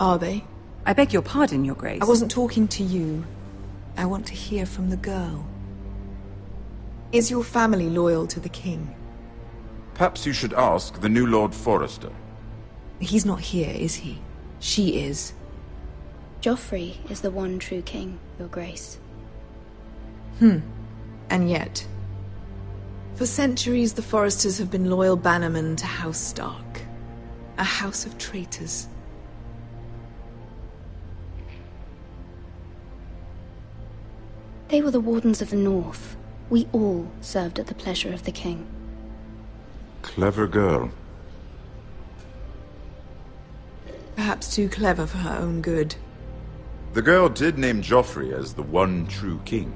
Are they? I beg your pardon, Your Grace. I wasn't talking to you. I want to hear from the girl. Is your family loyal to the king? Perhaps you should ask the new Lord Forrester. He's not here, is he? She is. Joffrey is the one true king, Your Grace. And yet, for centuries the Forresters have been loyal bannermen to House Stark. A house of traitors. They were the Wardens of the North. We all served at the pleasure of the king. Clever girl. Perhaps too clever for her own good. The girl did name Joffrey as the one true king.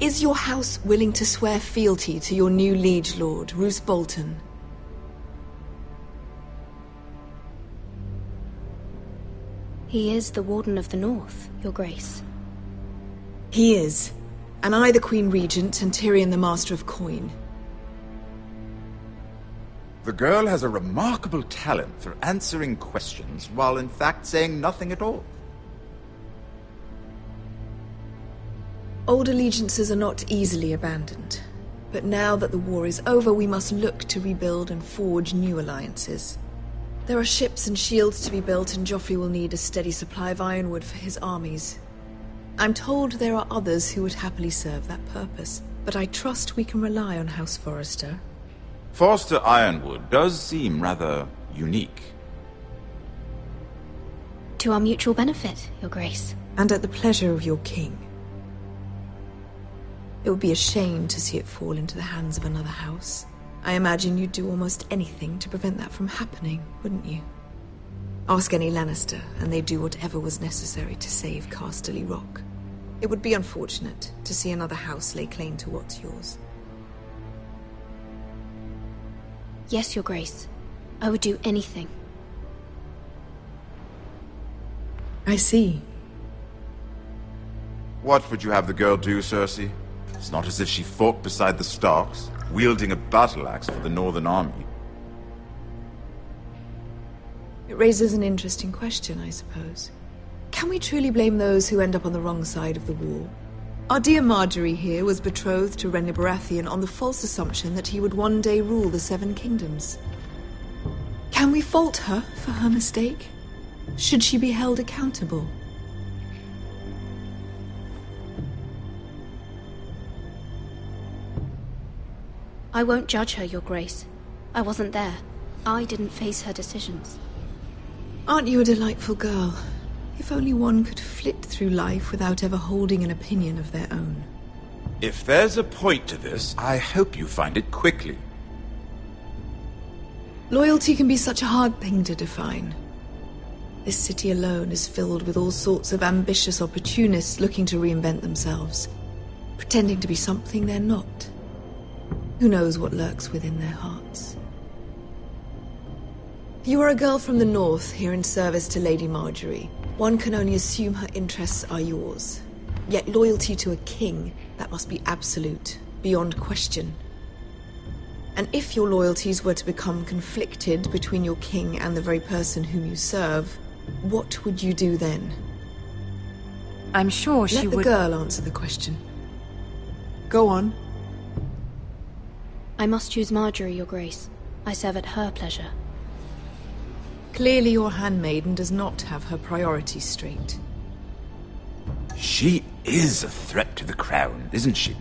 Is your house willing to swear fealty to your new liege lord, Roose Bolton? He is the Warden of the North, Your Grace. He is. And I the Queen Regent and Tyrion the Master of Coin. The girl has a remarkable talent for answering questions while in fact saying nothing at all. Old allegiances are not easily abandoned. But now that the war is over, we must look to rebuild and forge new alliances. There are ships and shields to be built, and Joffrey will need a steady supply of ironwood for his armies. I'm told there are others who would happily serve that purpose, but I trust we can rely on House Forrester. Forster Ironwood does seem rather unique. To our mutual benefit, Your Grace. And at the pleasure of your king. It would be a shame to see it fall into the hands of another house. I imagine you'd do almost anything to prevent that from happening, wouldn't you? Ask any Lannister, and they'd do whatever was necessary to save Casterly Rock. It would be unfortunate to see another house lay claim to what's yours. Yes, Your Grace. I would do anything. I see. What would you have the girl do, Cersei? It's not as if she fought beside the Starks, wielding a battle axe for the Northern Army. It raises an interesting question, I suppose. Can we truly blame those who end up on the wrong side of the war? Our dear Marjorie here was betrothed to Renly Baratheon on the false assumption that he would one day rule the Seven Kingdoms. Can we fault her for her mistake? Should she be held accountable? I won't judge her, Your Grace. I wasn't there. I didn't face her decisions. Aren't you a delightful girl? If only one could flit through life without ever holding an opinion of their own. If there's a point to this, I hope you find it quickly. Loyalty can be such a hard thing to define. This city alone is filled with all sorts of ambitious opportunists looking to reinvent themselves, pretending to be something they're not. Who knows what lurks within their hearts? You are a girl from the north, here in service to Lady Marjorie. One can only assume her interests are yours. Yet loyalty to a king, that must be absolute, beyond question. And if your loyalties were to become conflicted between your king and the very person whom you serve, what would you do then? I'm sure she would... Let the girl answer the question. Go on. I must choose Marjorie, Your Grace. I serve at her pleasure. Clearly your handmaiden does not have her priorities straight. She is a threat to the crown, isn't she?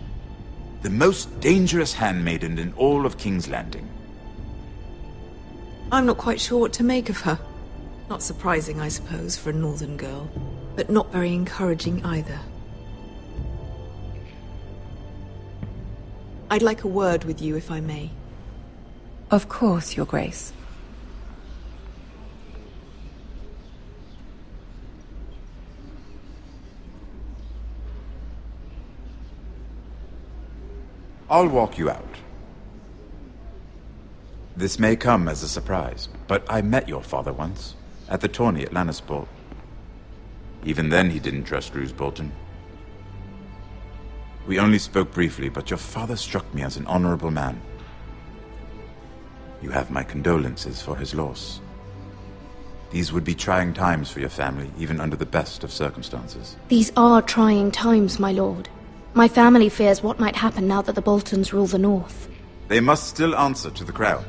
The most dangerous handmaiden in all of King's Landing. I'm not quite sure what to make of her. Not surprising, I suppose, for a northern girl, but not very encouraging either. I'd like a word with you, if I may. Of course, Your Grace. I'll walk you out. This may come as a surprise, but I met your father once, at the tourney at Lannisport. Even then he didn't trust Roose Bolton. We only spoke briefly, but your father struck me as an honorable man. You have my condolences for his loss. These would be trying times for your family, even under the best of circumstances. These are trying times, my lord. My family fears what might happen now that the Boltons rule the North. They must still answer to the crown.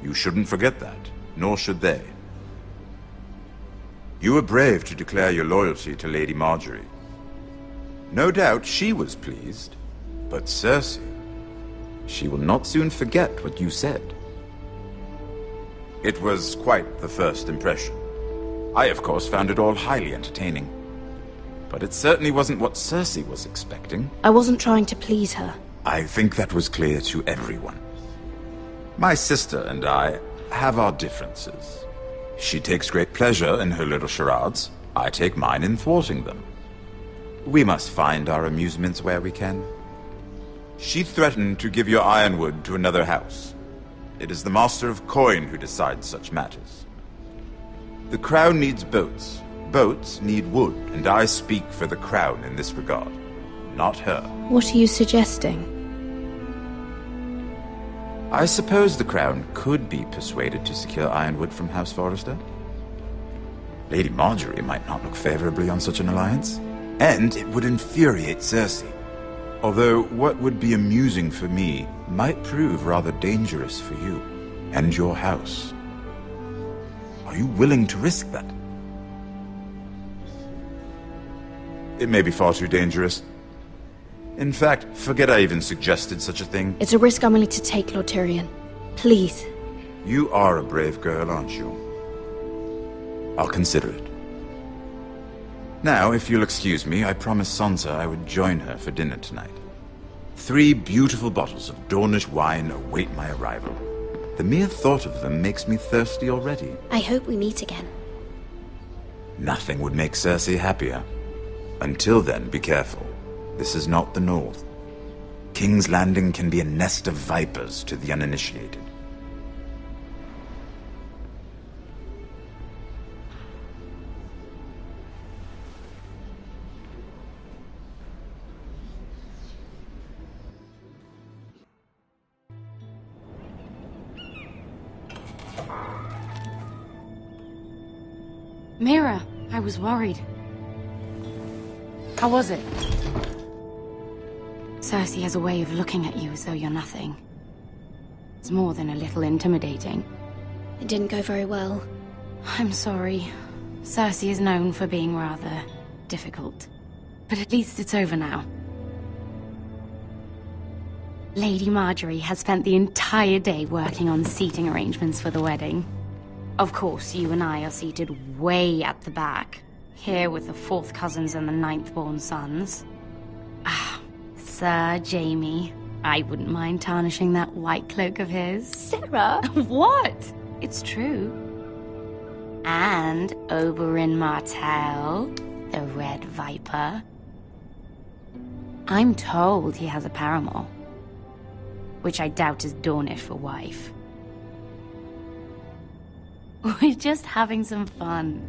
You shouldn't forget that, nor should they. You were brave to declare your loyalty to Lady Marjorie. No doubt she was pleased, but Cersei, she will not soon forget what you said. It was quite the first impression. I, of course, found it all highly entertaining. But it certainly wasn't what Cersei was expecting. I wasn't trying to please her. I think that was clear to everyone. My sister and I have our differences. She takes great pleasure in her little charades. I take mine in thwarting them. We must find our amusements where we can. She threatened to give your ironwood to another house. It is the Master of Coin who decides such matters. The crown needs boats. Boats need wood, and I speak for the crown in this regard, not her. What are you suggesting? I suppose the crown could be persuaded to secure ironwood from House Forrester. Lady Marjorie might not look favorably on such an alliance, and it would infuriate Cersei. Although what would be amusing for me might prove rather dangerous for you and your house. Are you willing to risk that? It may be far too dangerous. In fact, forget I even suggested such a thing. It's a risk I'm willing to take, Lord Tyrion. Please. You are a brave girl, aren't you? I'll consider it. Now, if you'll excuse me, I promised Sansa I would join her for dinner tonight. 3 beautiful bottles of Dornish wine await my arrival. The mere thought of them makes me thirsty already. I hope we meet again. Nothing would make Cersei happier. Until then, be careful. This is not the North. King's Landing can be a nest of vipers to the uninitiated. Mira, I was worried. How was it? Cersei has a way of looking at you as though you're nothing. It's more than a little intimidating. It didn't go very well. I'm sorry. Cersei is known for being rather difficult. But at least it's over now. Lady Marjorie has spent the entire day working on seating arrangements for the wedding. Of course, you and I are seated way at the back, here with the 4th cousins and the 9th-born sons. Ah, Sir Jaime. I wouldn't mind tarnishing that white cloak of his. Sarah! What? It's true. And Oberyn Martell, the Red Viper. I'm told he has a paramour, which I doubt is Dornish for wife. We're just having some fun.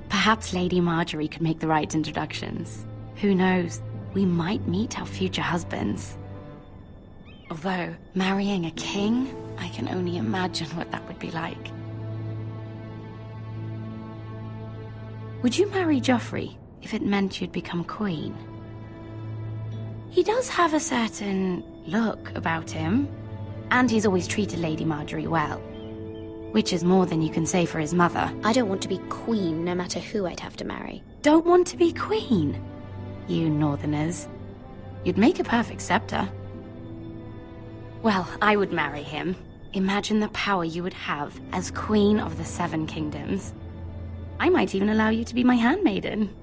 Perhaps Lady Marjorie could make the right introductions. Who knows? We might meet our future husbands. Although, marrying a king, I can only imagine what that would be like. Would you marry Joffrey if it meant you'd become queen? He does have a certain look about him, and he's always treated Lady Marjorie well. Which is more than you can say for his mother. I don't want to be queen, no matter who I'd have to marry. Don't want to be queen? You northerners. You'd make a perfect scepter. Well, I would marry him. Imagine the power you would have as Queen of the Seven Kingdoms. I might even allow you to be my handmaiden.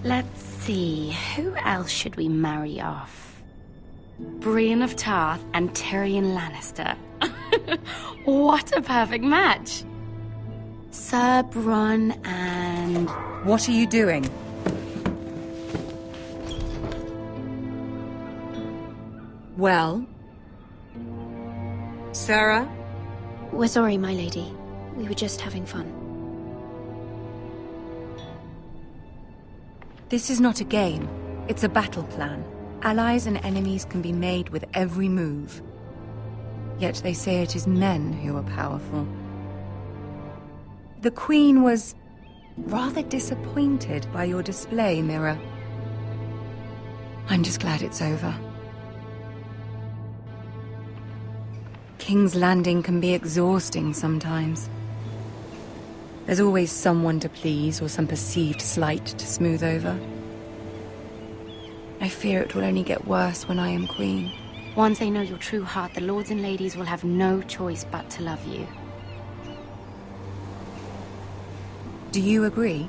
Let's see, who else should we marry off? Brienne of Tarth and Tyrion Lannister. What a perfect match! Sir Bronn and... What are you doing? Well? Sarah? We're sorry, my lady. We were just having fun. This is not a game. It's a battle plan. Allies and enemies can be made with every move. Yet they say it is men who are powerful. The Queen was rather disappointed by your display, Mira. I'm just glad it's over. King's Landing can be exhausting sometimes. There's always someone to please or some perceived slight to smooth over. I fear it will only get worse when I am queen. Once they know your true heart, the lords and ladies will have no choice but to love you. Do you agree?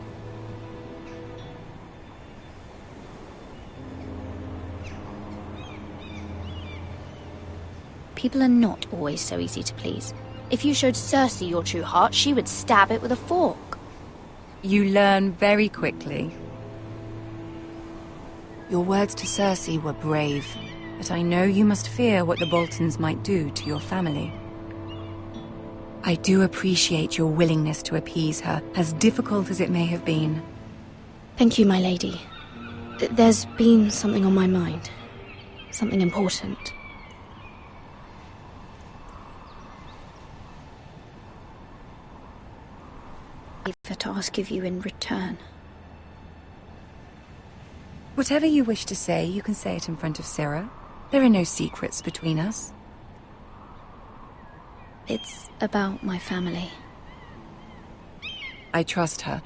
People are not always so easy to please. If you showed Cersei your true heart, she would stab it with a fork. You learn very quickly. Your words to Cersei were brave, but I know you must fear what the Boltons might do to your family. I do appreciate your willingness to appease her, as difficult as it may have been. Thank you, my lady. There's been something on my mind. Something important. To ask of you in return. Whatever you wish to say, you can say it in front of Sarah. There are no secrets between us. It's about my family. I trust her.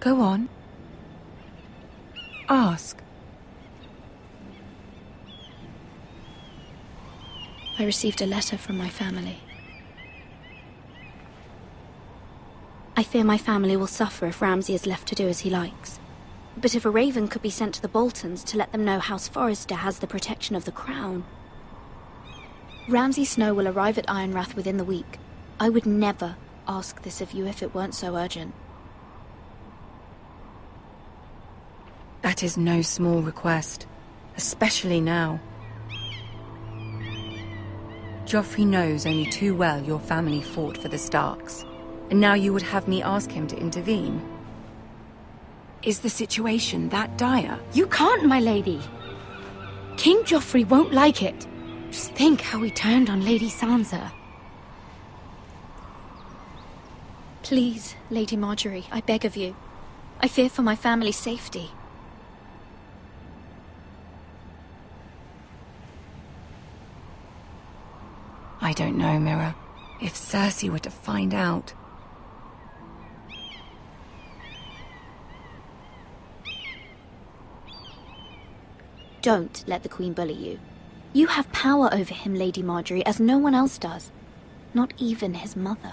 Go on. Ask. I received a letter from my family. I fear my family will suffer if Ramsay is left to do as he likes. But if a raven could be sent to the Boltons to let them know House Forrester has the protection of the crown... Ramsay Snow will arrive at Ironrath within the week. I would never ask this of you if it weren't so urgent. That is no small request, especially now. Joffrey knows only too well your family fought for the Starks, and now you would have me ask him to intervene. Is the situation that dire? You can't, my lady. King Joffrey won't like it. Just think how he turned on Lady Sansa. Please, Lady Marjorie, I beg of you. I fear for my family's safety. I don't know, Mira. If Cersei were to find out... Don't let the Queen bully you. You have power over him, Lady Marjorie, as no one else does. Not even his mother.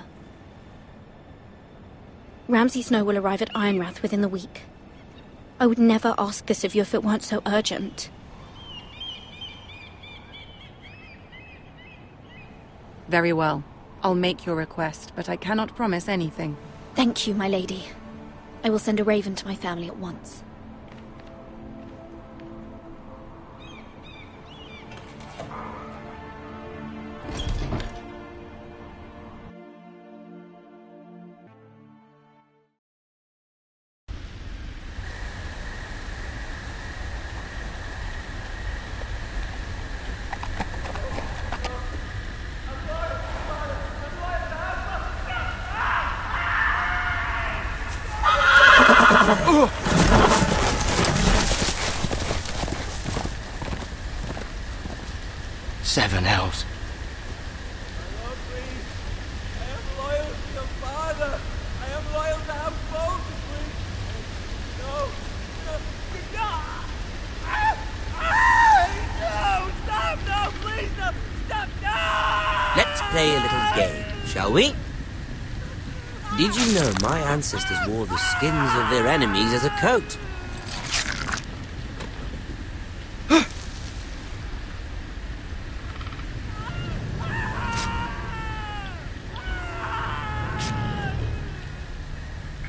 Ramsay Snow will arrive at Ironrath within the week. I would never ask this of you if it weren't so urgent. Very well. I'll make your request, but I cannot promise anything. Thank you, my lady. I will send a raven to my family at once. Seven hells. Let's play a little game, shall we? Did you know my ancestors wore the skins of their enemies as a coat?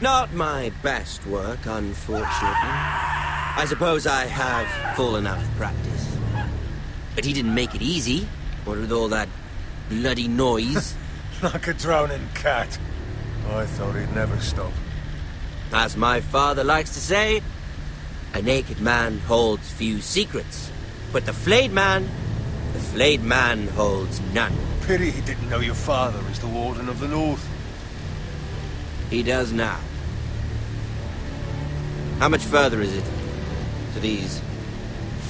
Not my best work, unfortunately. I suppose I have fallen out of practice. But he didn't make it easy, what with all that bloody noise. Like a drowning cat. I thought he'd never stop. As my father likes to say, a naked man holds few secrets, but the flayed man holds none. Pity he didn't know your father is the Warden of the North. He does now. How much further is it to these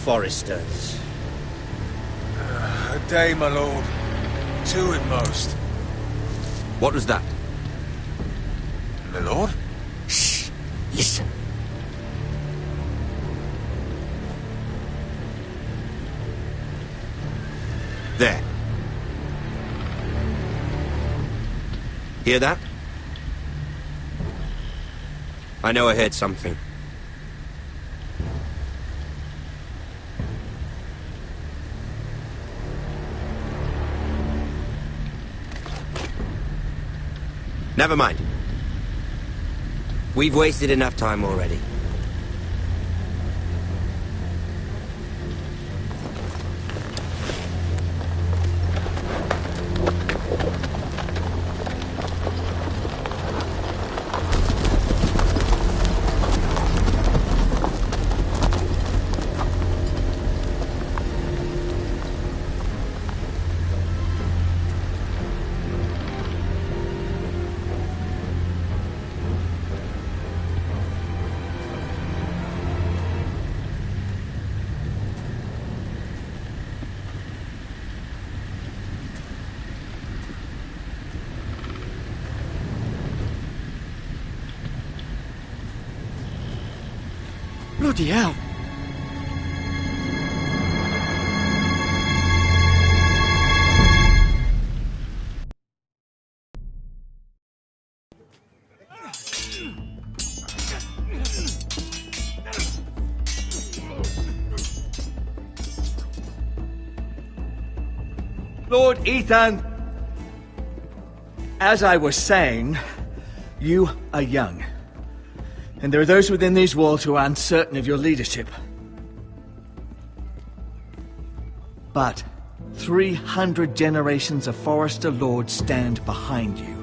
foresters? A day, my lord. 2 at most. What was that? My lord? Shh! Listen. There. Hear that? I know I heard something. Never mind. We've wasted enough time already. Bloody hell! Lord Ethan, as I was saying, you are young. And there are those within these walls who are uncertain of your leadership. But 300 generations of Forester Lords stand behind you.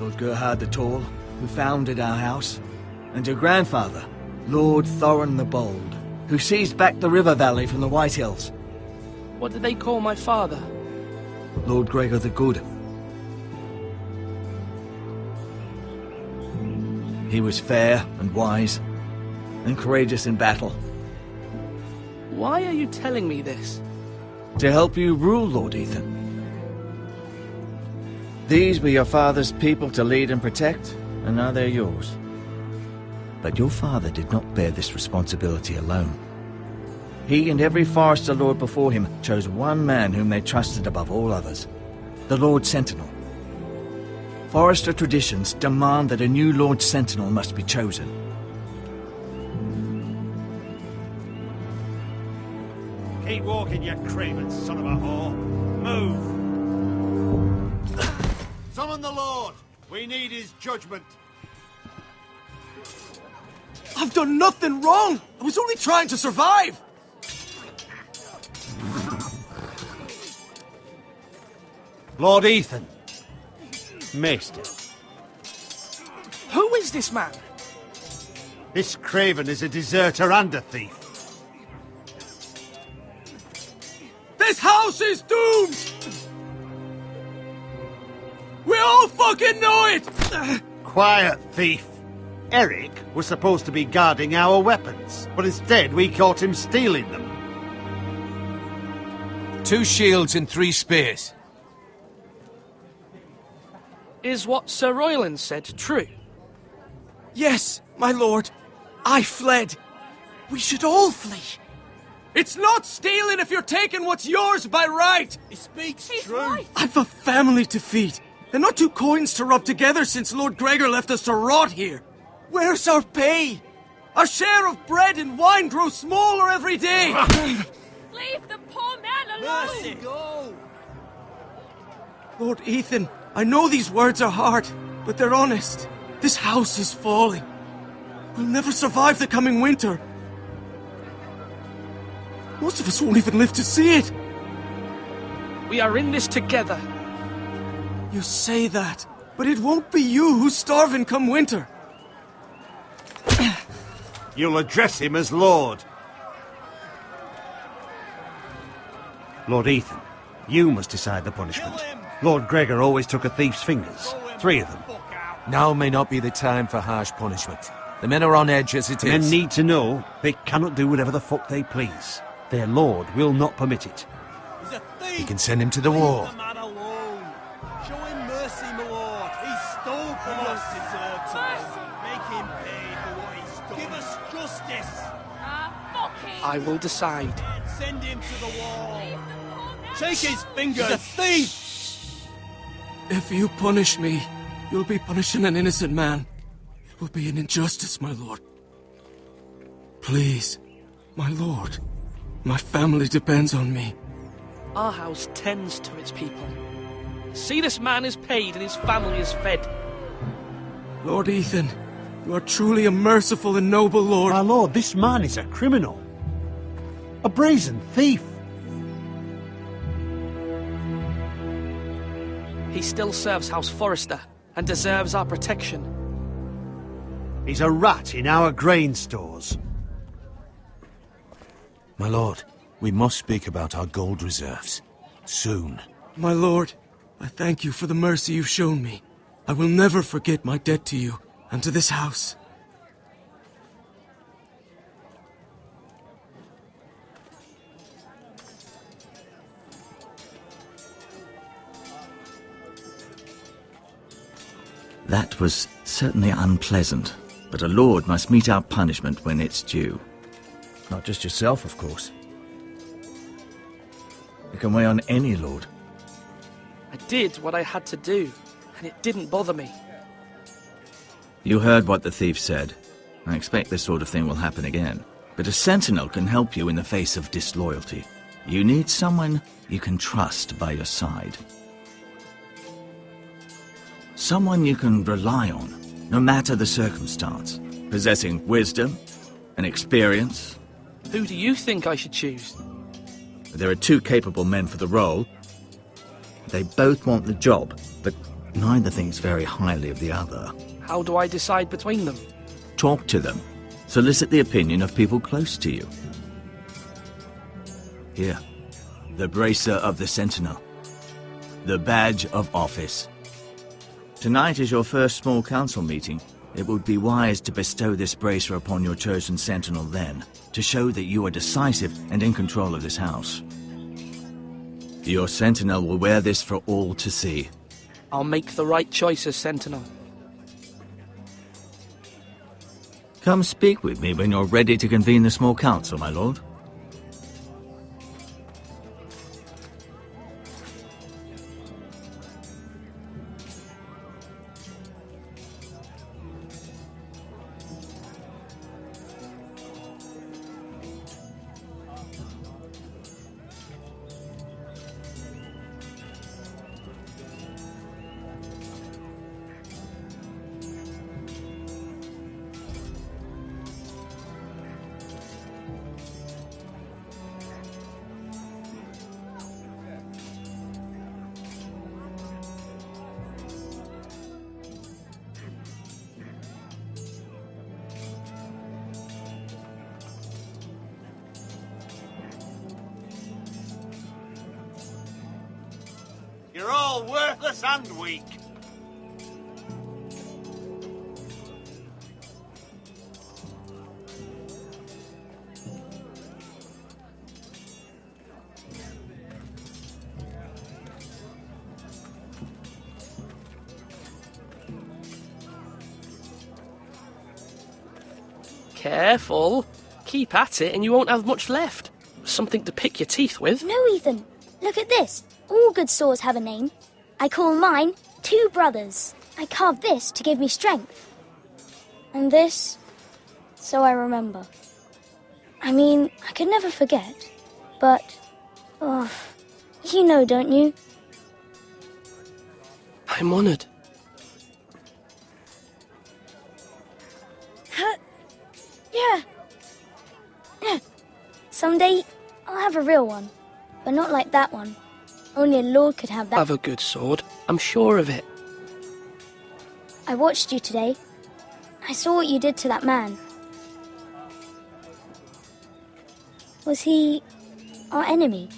Lord Gerhard the Tall, who founded our house, and your grandfather, Lord Thorin the Bold, who seized back the river valley from the White Hills. What did they call my father? Lord Gregor the Good. He was fair and wise, and courageous in battle. Why are you telling me this? To help you rule, Lord Ethan. These were your father's people to lead and protect, and now they're yours. But your father did not bear this responsibility alone. He and every Forester Lord before him chose one man whom they trusted above all others, the Lord Sentinel. Forester traditions demand that a new Lord Sentinel must be chosen. Keep walking, you craven son of a whore. Move! Summon the Lord! We need his judgment. I've done nothing wrong! I was only trying to survive! Lord Ethan. Maester. Who is this man? This craven is a deserter and a thief. This house is doomed! We all fucking know it! Quiet, thief. Eric was supposed to be guarding our weapons, but instead we caught him stealing them. 2 shields and 3 spears. Is what Sir Royland said true? Yes, my lord. I fled. We should all flee. It's not stealing if you're taking what's yours by right. He speaks true. I've a family to feed, and not 2 coins to rub together since Lord Gregor left us to rot here. Where's our pay? Our share of bread and wine grows smaller every day. Leave the poor man alone! Mercy, go! Lord Ethan, I know these words are hard, but they're honest. This house is falling. We'll never survive the coming winter. Most of us won't even live to see it. We are in this together. You say that, but it won't be you who's starving come winter. You'll address him as Lord. Lord Ethan, you must decide the punishment. Lord Gregor always took a thief's fingers. 3 of them. Now may not be the time for harsh punishment. The men are on edge as it is. Men need to know they cannot do whatever the fuck they please. Their lord will not permit it. He's a thief! You can send him to the wall. Leave the man alone. Show him mercy, my lord. He stole from us. Deserved to make him pay for what he stole. Give us justice. Fuck him! I will decide. Send him to the wall. Take his fingers. He's a thief! If you punish me, you'll be punishing an innocent man. It will be an injustice, my lord. Please, my lord. My family depends on me. Our house tends to its people. See, this man is paid and his family is fed. Lord Ethan, you are truly a merciful and noble lord. My lord, this man is a criminal. A brazen thief. He still serves House Forrester and deserves our protection. He's a rat in our grain stores. My lord, we must speak about our gold reserves. Soon. My lord, I thank you for the mercy you've shown me. I will never forget my debt to you and to this house. That was certainly unpleasant, but a lord must meet our punishment when it's due. Not just yourself, of course. It can weigh on any lord. I did what I had to do, and it didn't bother me. You heard what the thief said. I expect this sort of thing will happen again. But a sentinel can help you in the face of disloyalty. You need someone you can trust by your side. Someone you can rely on, no matter the circumstance. Possessing wisdom and experience. Who do you think I should choose? There are 2 capable men for the role. They both want the job, but neither thinks very highly of the other. How do I decide between them? Talk to them. Solicit the opinion of people close to you. Here, the bracer of the Sentinel. The badge of office. Tonight is your first small council meeting. It would be wise to bestow this bracer upon your chosen sentinel then, to show that you are decisive and in control of this house. Your sentinel will wear this for all to see. I'll make the right choice as sentinel. Come speak with me when you're ready to convene the small council, my lord. You're all worthless and weak. Careful. Keep at it and you won't have much left. Something to pick your teeth with. No, Ethan. Look at this. All good swords have a name. I call mine Two Brothers. I carved this to give me strength. And this, so I remember. I mean, I could never forget. But, you know, don't you? I'm honoured. Yeah. Someday, I'll have a real one. But not like that one. Only a lord could have that. Have a good sword. I'm sure of it. I watched you today. I saw what you did to that man. Was he our enemy?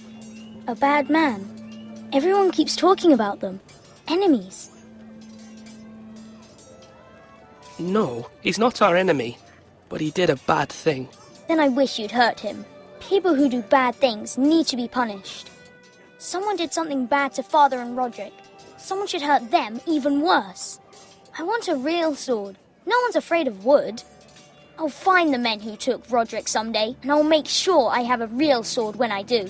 A bad man? Everyone keeps talking about them. Enemies. No, he's not our enemy. But he did a bad thing. Then I wish you'd hurt him. People who do bad things need to be punished. Someone did something bad to Father and Roderick. Someone should hurt them even worse. I want a real sword. No one's afraid of wood. I'll find the men who took Roderick someday, and I'll make sure I have a real sword when I do.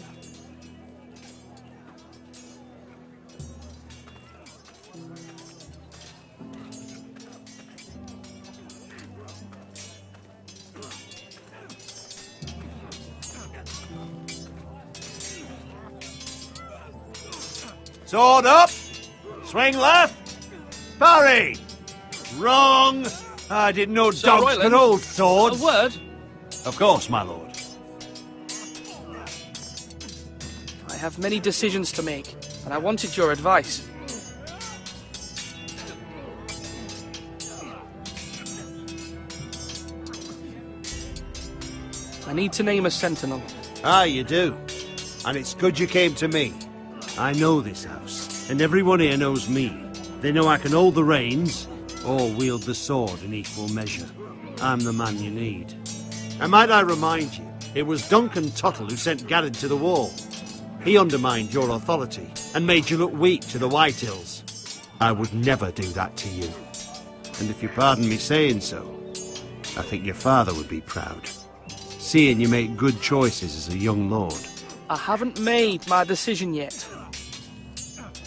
Sword up! Swing left! Parry! Wrong! I didn't know Sir dogs Royland, could hold swords. A word? Of course, my lord. I have many decisions to make, and I wanted your advice. I need to name a sentinel. Ah, you do. And it's good you came to me. I know this house, and everyone here knows me. They know I can hold the reins, or wield the sword in equal measure. I'm the man you need. And might I remind you, it was Duncan Tuttle who sent Garrett to the wall. He undermined your authority, and made you look weak to the Whitehills. I would never do that to you. And if you pardon me saying so, I think your father would be proud. Seeing you make good choices as a young lord. I haven't made my decision yet.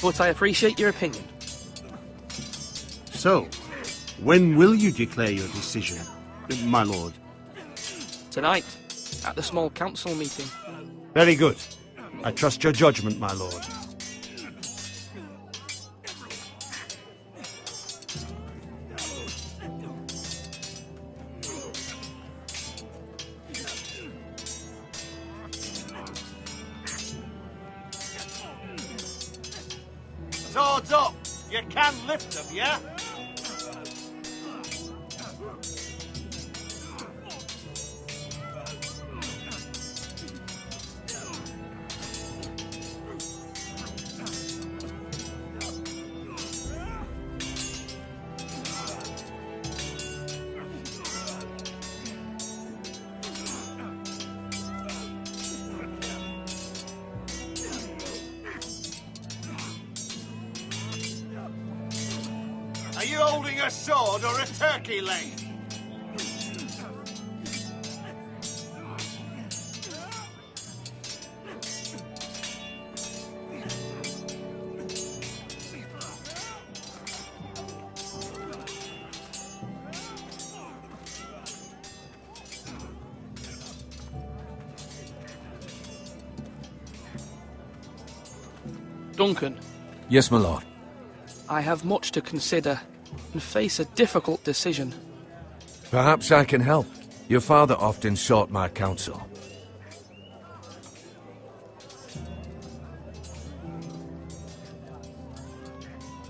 But I appreciate your opinion. So, when will you declare your decision, my lord? Tonight, at the small council meeting. Very good. I trust your judgment, my lord. Swords up! You can lift them, yeah? Are you holding a sword or a turkey leg? Duncan. Yes, my lord. I have much to consider and face a difficult decision. Perhaps I can help. Your father often sought my counsel.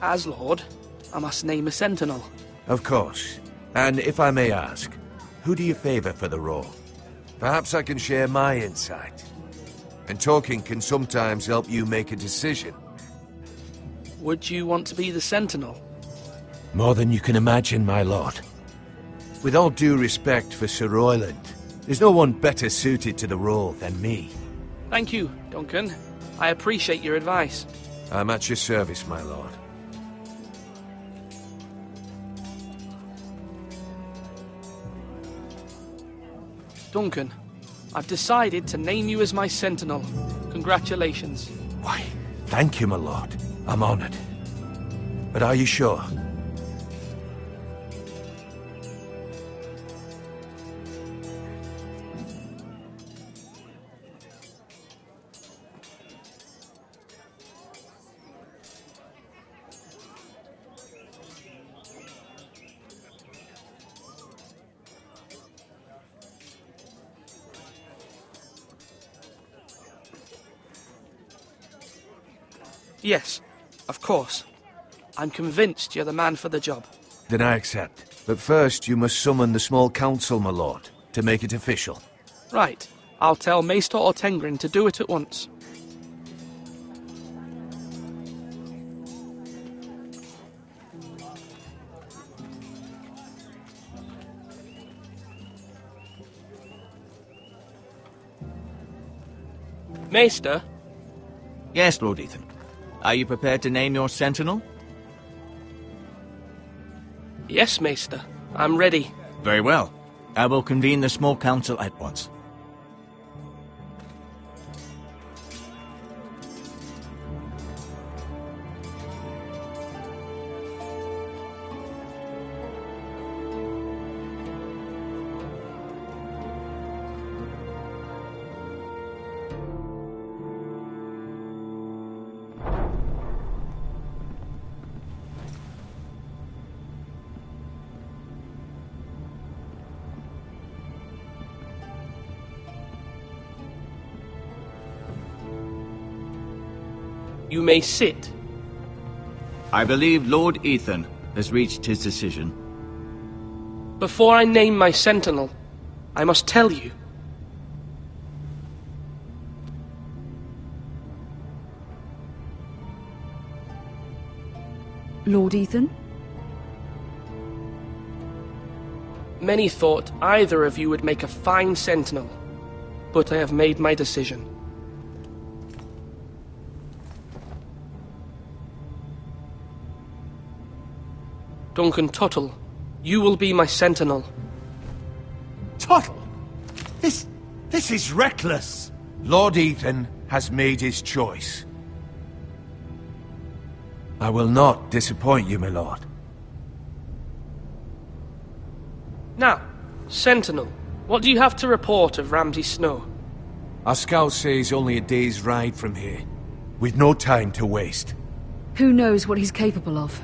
As Lord, I must name a sentinel. Of course. And if I may ask, who do you favor for the role? Perhaps I can share my insight. And talking can sometimes help you make a decision. Would you want to be the sentinel? More than you can imagine, my lord. With all due respect for Sir Royland, there's no one better suited to the role than me. Thank you, Duncan. I appreciate your advice. I'm at your service, my lord. Duncan, I've decided to name you as my sentinel. Congratulations. Why, thank you, my lord. I'm honored. But are you sure? Yes, of course. I'm convinced you're the man for the job. Then I accept. But first, you must summon the small council, my lord, to make it official. Right. I'll tell Maester Ortengrin to do it at once. Maester? Yes, Lord Ethan. Are you prepared to name your sentinel? Yes, Maester. I'm ready. Very well. I will convene the small council at once. You may sit. I believe Lord Ethan has reached his decision. Before I name my sentinel, I must tell you. Lord Ethan? Many thought either of you would make a fine sentinel, but I have made my decision. Duncan Tuttle, you will be my sentinel. Tuttle? This is reckless. Lord Ethan has made his choice. I will not disappoint you, my lord. Now, sentinel, what do you have to report of Ramsay Snow? Our scouts say he's only a day's ride from here, with no time to waste. Who knows what he's capable of?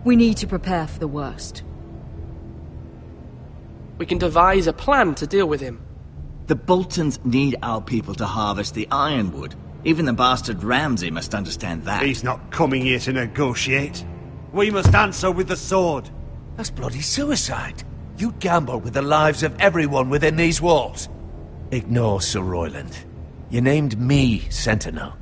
We need to prepare for the worst. We can devise a plan to deal with him. The Boltons need our people to harvest the ironwood. Even the bastard Ramsay must understand that. He's not coming here to negotiate. We must answer with the sword. That's bloody suicide. You'd gamble with the lives of everyone within these walls. Ignore Sir Royland. You named me Sentinel.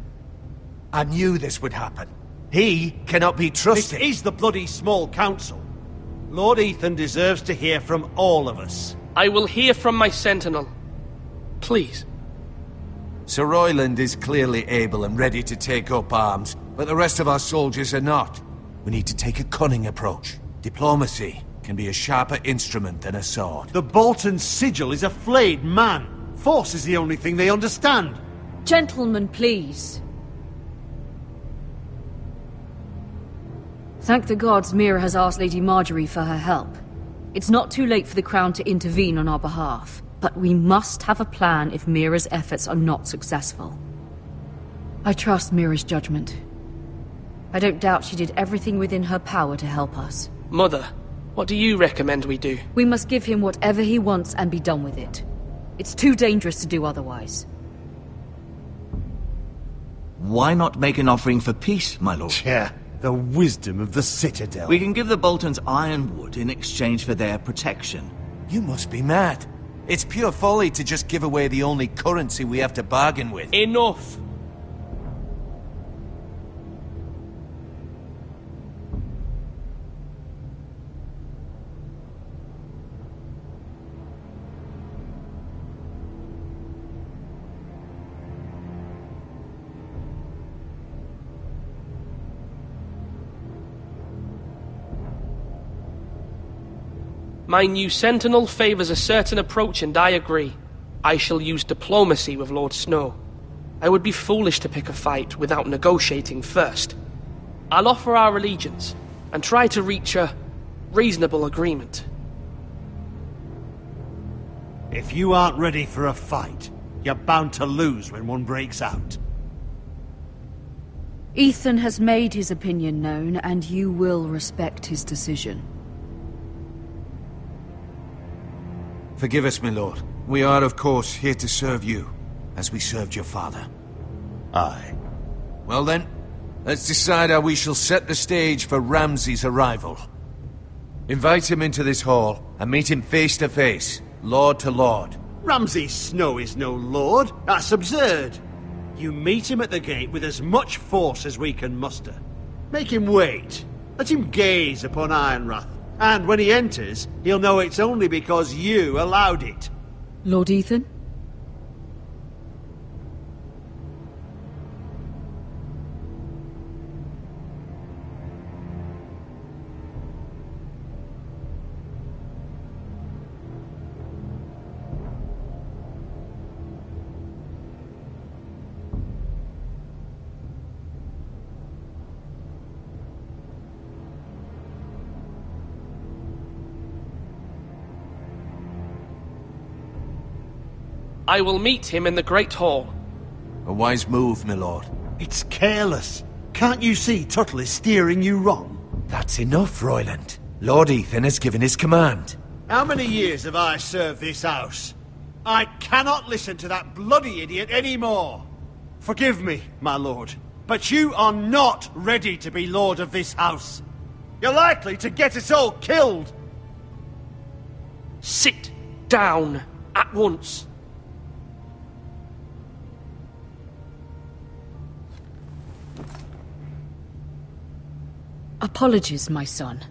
I knew this would happen. He cannot be trusted. This is the bloody small council. Lord Ethan deserves to hear from all of us. I will hear from my sentinel. Please. Sir Royland is clearly able and ready to take up arms, but the rest of our soldiers are not. We need to take a cunning approach. Diplomacy can be a sharper instrument than a sword. The Bolton sigil is a flayed man. Force is the only thing they understand. Gentlemen, please. Thank the gods Mira has asked Lady Marjorie for her help. It's not too late for the Crown to intervene on our behalf, but we must have a plan if Mira's efforts are not successful. I trust Mira's judgment. I don't doubt she did everything within her power to help us. Mother, what do you recommend we do? We must give him whatever he wants and be done with it. It's too dangerous to do otherwise. Why not make an offering for peace, my lord? Yeah. The wisdom of the Citadel. We can give the Boltons ironwood in exchange for their protection. You must be mad. It's pure folly to just give away the only currency we have to bargain with. Enough! My new sentinel favors a certain approach, and I agree. I shall use diplomacy with Lord Snow. I would be foolish to pick a fight without negotiating first. I'll offer our allegiance and try to reach a reasonable agreement. If you aren't ready for a fight, you're bound to lose when one breaks out. Ethan has made his opinion known, and you will respect his decision. Forgive us, my lord. We are, of course, here to serve you, as we served your father. Aye. Well then, let's decide how we shall set the stage for Ramsay's arrival. Invite him into this hall, and meet him face to face, lord to lord. Ramsay Snow is no lord. That's absurd. You meet him at the gate with as much force as we can muster. Make him wait. Let him gaze upon Ironrath. And when he enters, he'll know it's only because you allowed it. Lord Ethan? I will meet him in the Great Hall. A wise move, my lord. It's careless. Can't you see Tuttle is steering you wrong? That's enough, Royland. Lord Ethan has given his command. How many years have I served this house? I cannot listen to that bloody idiot anymore. Forgive me, my lord, but you are not ready to be lord of this house. You're likely to get us all killed. Sit down at once. Apologies, my son.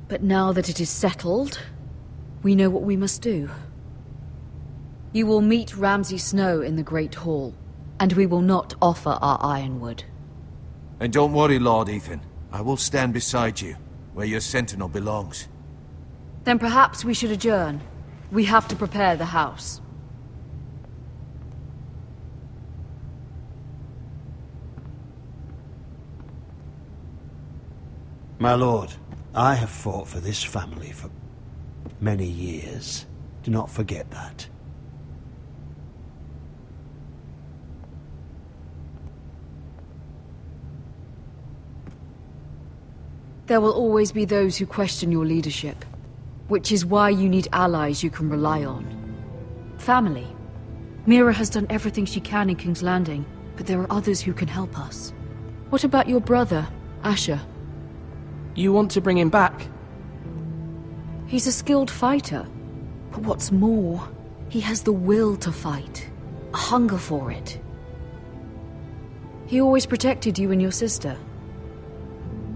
But now that it is settled, we know what we must do. You will meet Ramsay Snow in the Great Hall, and we will not offer our ironwood. And don't worry, Lord Ethan. I will stand beside you, where your sentinel belongs. Then perhaps we should adjourn. We have to prepare the house. My lord, I have fought for this family for many years. Do not forget that. There will always be those who question your leadership, which is why you need allies you can rely on. Family. Mira has done everything she can in King's Landing, but there are others who can help us. What about your brother, Asher? You want to bring him back? He's a skilled fighter. But what's more, he has the will to fight. A hunger for it. He always protected you and your sister.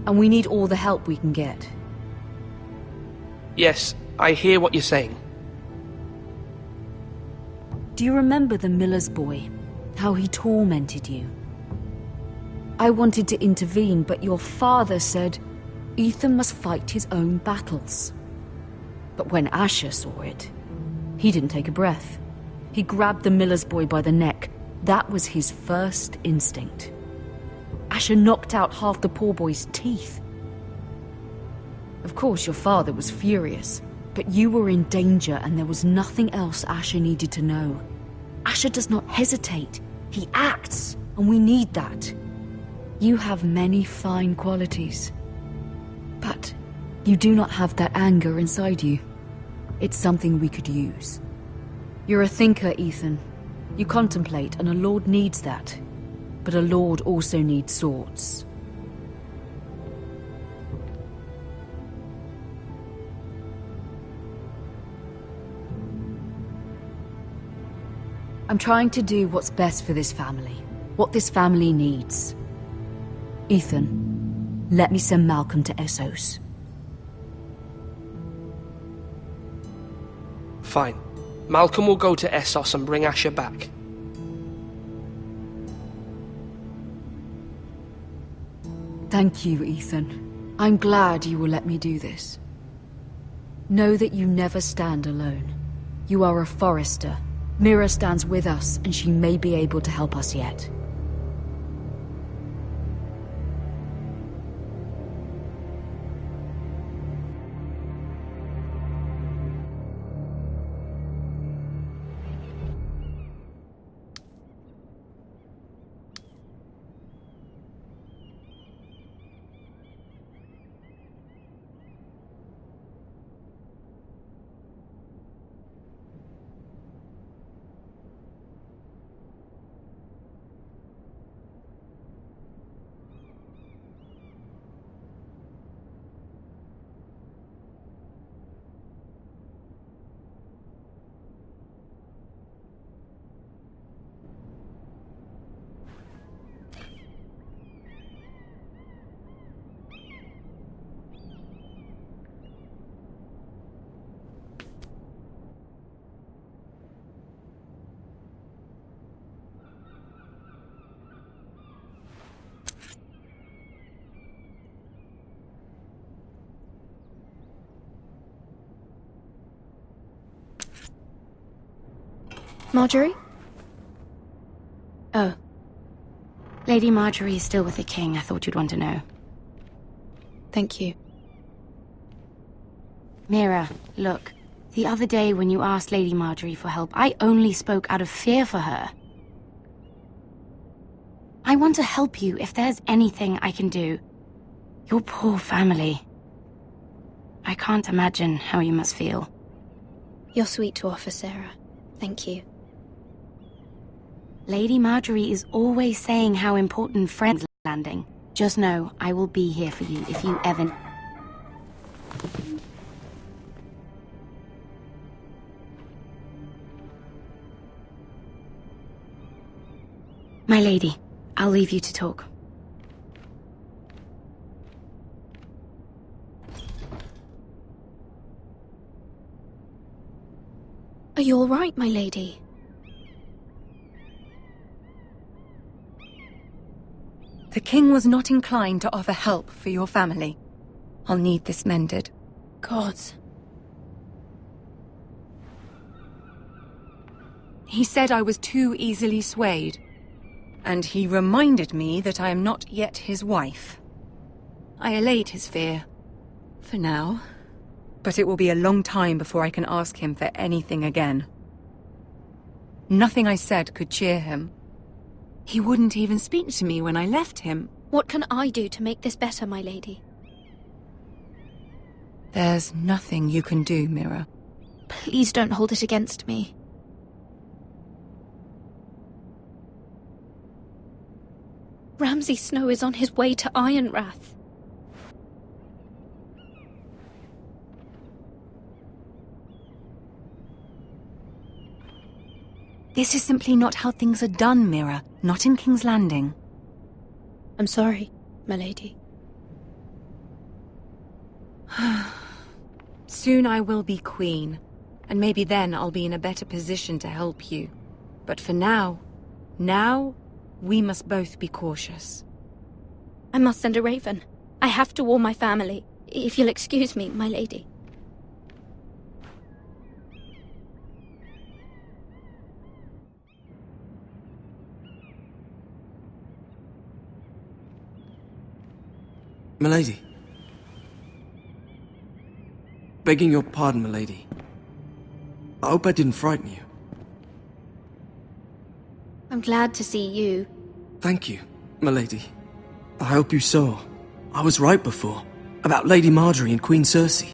And we need all the help we can get. Yes, I hear what you're saying. Do you remember the miller's boy? How he tormented you? I wanted to intervene, but your father said Ethan must fight his own battles. But when Asher saw it, he didn't take a breath. He grabbed the miller's boy by the neck. That was his first instinct. Asher knocked out half the poor boy's teeth. Of course, your father was furious, but you were in danger and there was nothing else Asher needed to know. Asher does not hesitate. He acts, and we need that. You have many fine qualities. But you do not have that anger inside you. It's something we could use. You're a thinker, Ethan. You contemplate, and a lord needs that. But a lord also needs swords. I'm trying to do what's best for this family. What this family needs. Ethan, let me send Malcolm to Essos. Fine. Malcolm will go to Essos and bring Asher back. Thank you, Ethan. I'm glad you will let me do this. Know that you never stand alone. You are a Forrester, Mira stands with us, and she may be able to help us yet. Marjorie? Oh. Lady Marjorie is still with the king. I thought you'd want to know. Thank you. Mira, look. The other day when you asked Lady Marjorie for help, I only spoke out of fear for her. I want to help you if there's anything I can do. Your poor family. I can't imagine how you must feel. You're sweet to offer, Sarah. Thank you. Lady Marjorie is always saying how important friends landing. Just know, I will be here for you if you ever... My lady, I'll leave you to talk. Are you all right, my lady? The king was not inclined to offer help for your family. I'll need this mended. Gods. He said I was too easily swayed. And he reminded me that I am not yet his wife. I allayed his fear. For now. But it will be a long time before I can ask him for anything again. Nothing I said could cheer him. He wouldn't even speak to me when I left him. What can I do to make this better, my lady? There's nothing you can do, Mira. Please don't hold it against me. Ramsay Snow is on his way to Ironrath. This is simply not how things are done, Mira. Not in King's Landing. I'm sorry, my lady. Soon I will be queen, and maybe then I'll be in a better position to help you. But for now, we must both be cautious. I must send a raven. I have to warn my family. If you'll excuse me, my lady. Milady. Begging your pardon, milady. I hope I didn't frighten you. I'm glad to see you. Thank you, milady. I hope you saw. I was right before. About Lady Marjorie and Queen Cersei.